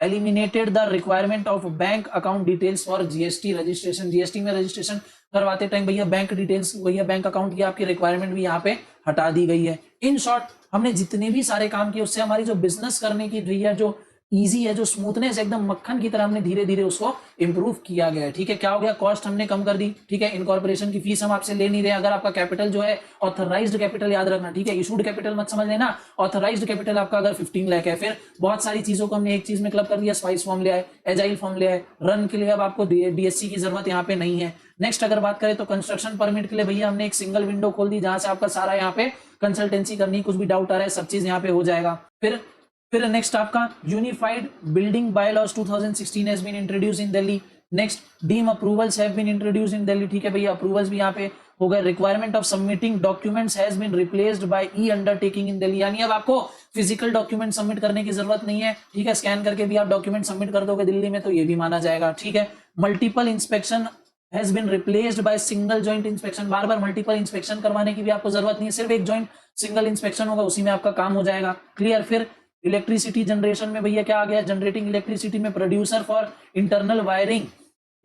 eliminated the requirement of bank account details for GST registration. GST में रजिस्ट्रेशन करवाते टाइम भैया बैंक डिटेल्स, भैया बैंक अकाउंट की आपकी रिक्वायरमेंट भी यहाँ पे हटा दी गई है। इन शॉर्ट हमने जितने भी सारे काम किए उससे हमारी जो बिजनेस करने की भैया जो इजी है, जो स्मूथनेस एकदम मक्खन की तरह हमने धीरे धीरे उसको इंप्रूव किया गया है। ठीक है, क्या हो गया? कॉस्ट हमने कम कर दी। ठीक है, इनकॉर्पोरेशन की फीस हम आपसे ले नहीं रहे। अगर आपका कैपिटल जो है ऑथराइज्ड कैपिटल याद रखना, ठीक है, इशूड कैपिटल मत समझ लेना, ऑथराइज्ड कैपिटल आपका अगर 15 लाख है। फिर बहुत सारी चीजों को हमने एक चीज में क्लब कर दिया, स्पाइस फॉर्म ले आए, एजाइल फॉर्म ले आए, रन के लिए अब आपको डीएससी की जरूरत यहाँ पे नहीं है। नेक्स्ट अगर बात करें तो कंस्ट्रक्शन परमिट के लिए भैया हमने एक सिंगल विंडो खोल दी जहां से आपका सारा यहाँ पे कंसल्टेंसी करनी, कुछ भी डाउट आ रहा है सब चीज यहाँ पे हो जाएगा। फिर नेक्स्ट आपका unified building bylaws 2016 has been introduce in Delhi. Next deem approvals have been introduce in Delhi. ठीक है भैया, अप्रूवल्स भी यहाँ पे हो गए। Requirement of submitting documents has been replaced by e undertaking in Delhi, यानी अब आपको फिजिकल डॉक्यूमेंट सबमिट करने की जरूरत नहीं है। ठीक है, स्कैन करके भी आप डॉक्यूमेंट सबमिट कर दोगे दिल्ली में तो ये भी माना जाएगा। ठीक है, multiple inspection has been replaced by single joint inspection. बार बार मल्टीपल इंस्पेक्शन करवाने की भी आपको जरूरत नहीं है, सिर्फ एक जॉइंट सिंगल इंस्पेक्शन होगा, उसी में आपका काम हो जाएगा। क्लियर। फिर इलेक्ट्रिसिटी जनरेशन में भैया क्या आ गया? जनरेटिंग इलेक्ट्रिसिटी में producer for internal wiring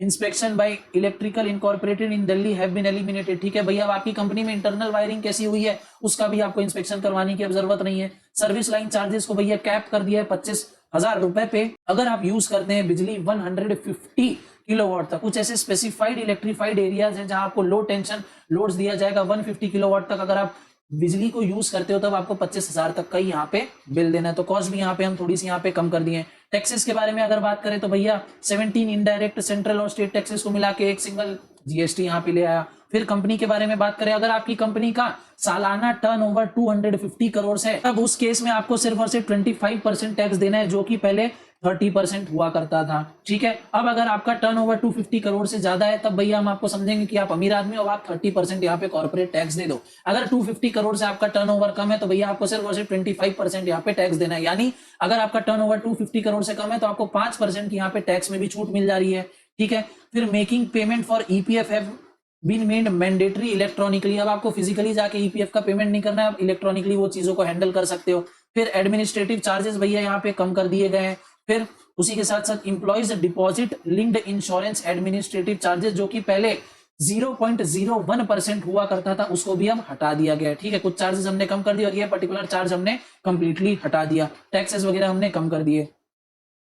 inspection by electrical incorporated in Delhi have been eliminated. ठीक है भैया, अब आपकी कंपनी में इंटरनल वायरिंग कैसी हुई है उसका भी आपको इंस्पेक्शन करवाने की अब जरूरत नहीं है। सर्विस लाइन चार्जेस को भैया कैप कर दिया है 25,000 रुपए पे। अगर आप यूज करते हैं बिजली 150 किलोवाट तक, कुछ ऐसे स्पेसिफाइड इलेक्ट्रीफाइड एरियाज हैं जहां आपको लो टेंशन लोड्स दिया जाएगा 150 किलोवाट तक। अगर आप बिजली को यूज करते हो तब आपको 25,000 तक का ही यहाँ पे बिल देना है। तो कॉस्ट भी यहाँ पे हम थोड़ी सी यहाँ पे कम कर दिए हैं। टैक्सेस के बारे में अगर बात करें तो भैया 17 इनडायरेक्ट सेंट्रल और स्टेट टैक्सेस को मिला के एक सिंगल जीएसटी यहाँ पे ले आया। फिर कंपनी के बारे में बात करें, अगर आपकी कंपनी का सालाना टर्नओवर 250 करोड़ है तब उस केस में आपको सिर्फ और सिर्फ 25% टैक्स देना है, जो कि पहले 30% हुआ करता था। ठीक है, अब अगर आपका टर्नओवर 250 करोड़ से ज्यादा है तब भैया हम आपको समझेंगे कि आप अमीर आदमी हो, आप 30% यहाँ पे कॉर्पोरेट टैक्स दे दो। अगर 250 करोड़ से आपका टर्नओवर कम है तो भैया आपको सिर्फ और सिर्फ 25% यहाँ पे टैक्स देना है। यानी अगर आपका टर्नओवर 250 करोड़ से कम है तो आपको 5% की यहाँ पे टैक्स में भी छूट मिल जा रही है। ठीक है, फिर making payment for EPF have been made mandatory electronically. अब आपको फिजिकली जाके ईपीएफ का पेमेंट नहीं करना है, आप इलेक्ट्रॉनिकली वो चीजों को हैंडल कर सकते हो। फिर एडमिनिस्ट्रेटिव चार्जेस भैया यहाँ पे कम कर दिए गए हैं। फिर उसी के साथ साथ employees deposit linked insurance administrative charges, जो कि पहले 0.01% हुआ करता था, उसको भी हम हटा दिया गया। ठीक है, कुछ चार्जेस हमने कम कर दिए और ये पर्टिकुलर चार्ज हमने कंप्लीटली हटा दिया। टैक्सेस वगैरह हमने कम कर दिए।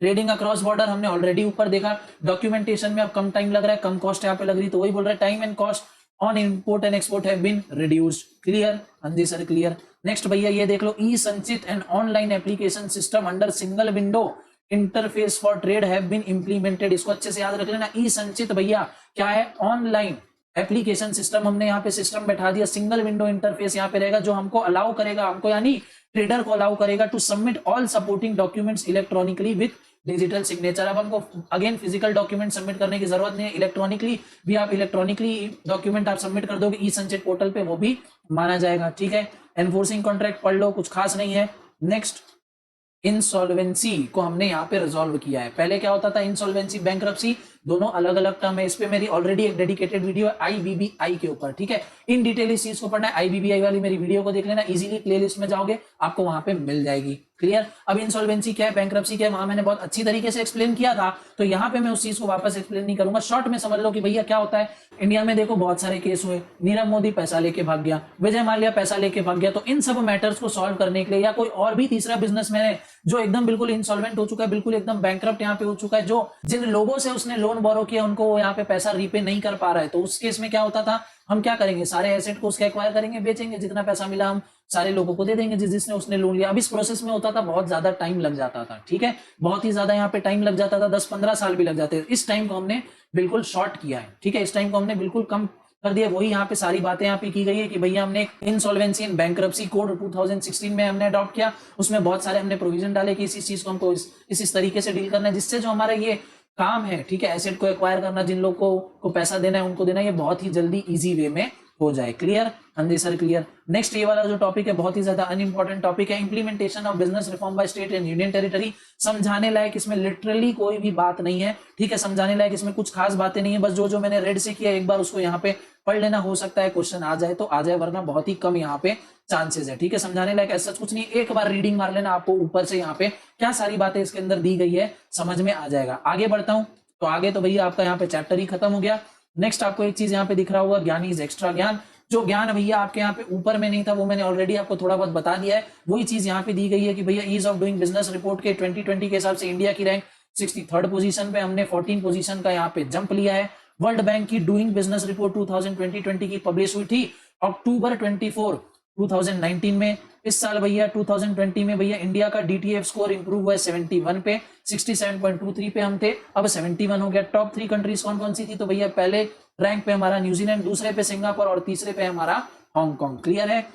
ट्रेडिंग अक्रॉस बॉर्डर हमने ऑलरेडी ऊपर देखा। डॉक्यूमेंटेशन में अब कम टाइम लग रहा है, कम कॉस्ट यहाँ पे लग रही है, तो वही बोल रहा है time and cost on import and export have been reduced. Clear? हाँ जी सर, क्लियर। नेक्स्ट भैया ये देख लो, e Sanchit and online application system under single window interface for trade have been implemented. इसको अच्छे से याद रख लेना। ई संचित भैया क्या है? Online application system. हमने यहाँ पे सिस्टम बैठा दिया, सिंगल विंडो इंटरफेस यहाँ पे रहेगा, जो हमको अलाउ करेगा, हमको यानी ट्रेडर को अलाउ करेगा to submit all supporting documents electronically with digital signature. अब हमको अगेन फिजिकल डॉक्यूमेंट सबमिट करने की जरूरत नहीं है, इलेक्ट्रॉनिकली भी आप इलेक्ट्रॉनिकली डॉक्यूमेंट आप सबमिट कर दोगे ई संचित पोर्टल पे, वो भी माना जाएगा। ठीक है, एनफोर्सिंग कॉन्ट्रैक्ट पढ़ लो, कुछ खास नहीं है। नेक्स्ट, इंसॉल्वेंसी को हमने यहाँ पे रिजॉल्व किया है। पहले क्या होता था, इंसॉल्वेंसी बैंक्रप्सी दोनों अलग अलग टर्म है। इस पे मेरी ऑलरेडी एक डेडिकेटेड वीडियो है आईबीबीआई के ऊपर। ठीक है, इन डिटेल इस चीज को पढ़ना है, आईबीबीआई वाली मेरी वीडियो को देख लेना, इजीली प्लेलिस्ट में जाओगे आपको वहां पे मिल जाएगी। क्लियर? अब इंसॉल्वेंसी क्या है, बैंक्रप्सी क्या है, वहां मैंने बहुत अच्छी तरीके से एक्सप्लेन किया था, तो यहाँ पे मैं उस चीज को वापस एक्सप्लेन नहीं करूंगा। शॉर्ट में समझ लो कि भैया क्या होता है। इंडिया में देखो बहुत सारे केस हुए, नीरव मोदी पैसा लेके भाग गया, विजय माल्या पैसा लेके भाग गया, तो इन सब मैटर्स को सॉल्व करने के लिए, या कोई और भी तीसरा बिजनेसमैन है जो एकदम बिल्कुल इंसॉल्वेंट हो चुका है, बिल्कुल एकदम बैंकरप्ट यहाँ पे हो चुका है, जो जिन लोगों से उसने लोन बोरो किया उनको वो यहाँ पे पैसा रीपे नहीं कर पा रहा है, तो उस केस में क्या होता था, हम क्या करेंगे, सारे एसेट को उसके एक्वायर करेंगे, बेचेंगे, जितना पैसा मिला हम सारे लोगों को दे देंगे जिसने उसने लोन लिया। अब इस प्रोसेस में होता था बहुत ज्यादा टाइम लग जाता था। ठीक है, बहुत ही ज्यादा यहाँ पे टाइम लग जाता था, 10-15 साल भी लग जाते थे। इस टाइम को हमने बिल्कुल शॉर्ट किया है। ठीक है, इस टाइम को हमने बिल्कुल कम कर दिया। वही यहाँ पे सारी बातें यहाँ पे की गई है कि भैया हमने इंसॉल्वेंसी एंड बैंक्रप्सी कोड 2016 में हमने अडॉप्ट किया, उसमें बहुत सारे हमने प्रोविजन डाले कि इस चीज को हमको इस तरीके से डील करना है, जिससे जो हमारा ये काम है, ठीक है, एसेट को एक्वायर करना, जिन लोगों को पैसा देना है उनको देना, ये बहुत ही जल्दी इजी वे में हो जाए। क्लियर? हाँ जी सर, क्लियर। नेक्स्ट ये वाला जो टॉपिक है बहुत ही ज्यादा अनइंपॉर्टेंट टॉपिक है, implementation of business reform by state and union territory. समझाने लायक इसमें लिटरली कोई भी बात नहीं है। ठीक है, समझाने लायक इसमें कुछ खास बातें नहीं है, बस जो मैंने रेड से किया एक बार उसको यहाँ पे पढ़ लेना, हो सकता है क्वेश्चन आ जाए तो आ जाए, वरना बहुत ही कम यहाँ पे चांसेस है। ठीक है, समझाने लायक ऐसा कुछ नहीं, एक बार रीडिंग मार लेना, आपको ऊपर से यहाँ पे क्या सारी बातें इसके अंदर दी गई है समझ में आ जाएगा। आगे बढ़ता हूँ, तो आगे तो भैया आपका यहाँ पे चैप्टर ही खत्म हो गया। नेक्स्ट आपको एक चीज यहाँ पे दिख रहा होगा, ज्ञान इज एक्स्ट्रा ज्ञान। जो ज्ञान भैया आपके यहाँ पे ऊपर में नहीं था वो मैंने ऑलरेडी आपको थोड़ा बहुत बता दिया है। वही चीज यहाँ पे दी गई है कि भैया ease of doing business report के 2020 के हिसाब से इंडिया की रैंक 63rd पोजीशन पे, हमने 14 पोजीशन का यहाँ पे जंप लिया है। वर्ल्ड बैंक की डूइंग बिजनेस रिपोर्ट 2020 की पब्लिश हुई थी अक्टूबर 24 2019 में। इस साल भैया 2020 में भैया इंडिया का डीटीएफ स्कोर इंप्रूव हुआ है 71 पे, 67.23 पे हम थे, अब 71 हो गया। टॉप 3 कंट्रीज कौन कौन सी थी, तो भैया पहले रैंक पे हमारा न्यूजीलैंड, दूसरे पे सिंगापुर और तीसरे पे हमारा हांगकांग। क्लियर है?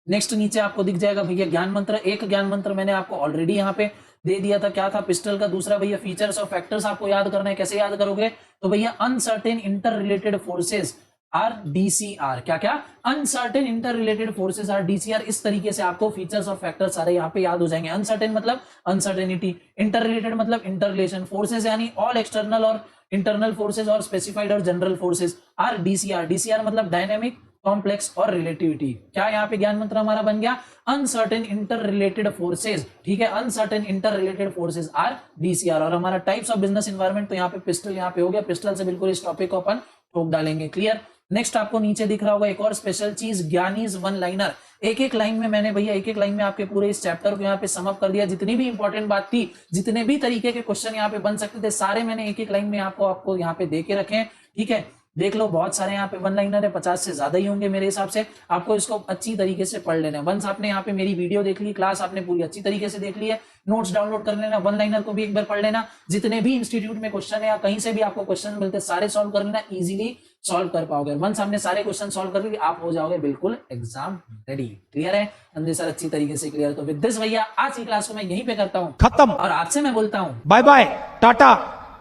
नेक्स्ट नीचे आपको दिख जाएगा भैया ज्ञान मंत्र। एक ज्ञान मंत्र मैंने आपको ऑलरेडी यहाँ पे दे दिया था, क्या था, पिस्टल का। दूसरा भैया फीचर्स और फैक्टर्स आपको याद करना है। कैसे याद करोगे, तो भैया uncertain interrelated forces are DCR. क्या क्या? Uncertain interrelated forces are DCR. इस तरीके से आपको फीचर्स और फैक्टर्स सारे यहाँ पे याद हो जाएंगे। अनसर्टेन मतलब अनसर्टेनिटी, इंटर रिलेटेड मतलब इंटररिलेशन, फोर्सेज यानी ऑल एक्सटर्नल और इंटरनल फोर्सेज और स्पेसिफाइड और general forces are DCR. DCR मतलब डायनेमिक, कॉम्प्लेक्स और रिलेटिविटी। क्या यहाँ पे ज्ञान मंत्र हमारा बन गया, अनसर्टेन इंटर रिलेटेड फोर्सेज। ठीक है, uncertain interrelated forces are DCR. और हमारा टाइप्स ऑफ बिजनेस एनवायरनमेंट, तो यहाँ पे पिस्टल यहाँ पे हो गया, पिस्टल से बिल्कुल इस टॉपिक को अपन ठोक डालेंगे। क्लियर? नेक्स्ट आपको नीचे दिख रहा होगा एक और स्पेशल चीज, ज्ञानीज वन लाइनर। एक लाइन में मैंने भैया एक लाइन में आपके पूरे इस चैप्टर को यहाँ पे समअप कर दिया। जितनी भी इंपॉर्टेंट बात थी, जितने भी तरीके के क्वेश्चन यहाँ पे बन सकते थे, सारे मैंने एक लाइन में आपको यहाँ पे दे के रखे हैं। ठीक है, देख लो, बहुत सारे यहाँ पे वन लाइनर है, 50 से ज्यादा ही होंगे मेरे हिसाब से। आपको इसको अच्छी तरीके से पढ़ लेना है। वंस आपने यहाँ पे मेरी वीडियो देख ली, क्लास आपने पूरी अच्छी तरीके से देख ली है, नोट्स डाउनलोड कर लेना, वन लाइनर को भी एक बार पढ़ लेना। जितने भी इंस्टीट्यूट में क्वेश्चन है या कहीं से भी आपको क्वेश्चन मिलते सारे सॉल्व कर लेना, इजीली सॉल्व कर पाओगे। वंस आपने सारे क्वेश्चन सॉल्व कर लिए, आप हो जाओगे बिल्कुल एग्जाम रेडी। क्लियर है अंदर सर? अच्छी तरीके से क्लियर। तो विद दिस भैया आज की क्लास को मैं यहीं पे करता हूँ खत्म। और आपसे मैं बोलता हूँ bye bye, tata,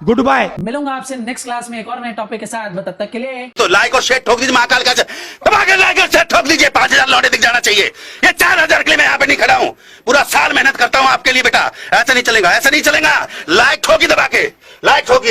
goodbye. मिलूंगा आपसे नेक्स्ट क्लास में एक और नए टॉपिक के साथ। तब तक के लिए तो लाइक और शेयर ठोक दीजिए, महाकाल का दबा के लाइक और शेयर ठोक दीजिए। 5000 लौटे दिख जाना चाहिए। ये 4000 के लिए मैं यहाँ पे नहीं खड़ा हूँ, पूरा साल मेहनत करता हूँ आपके लिए बेटा। ऐसा नहीं चलेगा, ऐसा नहीं चलेगा। लाइक ठोकी दबा के, लाइक ठोकिए।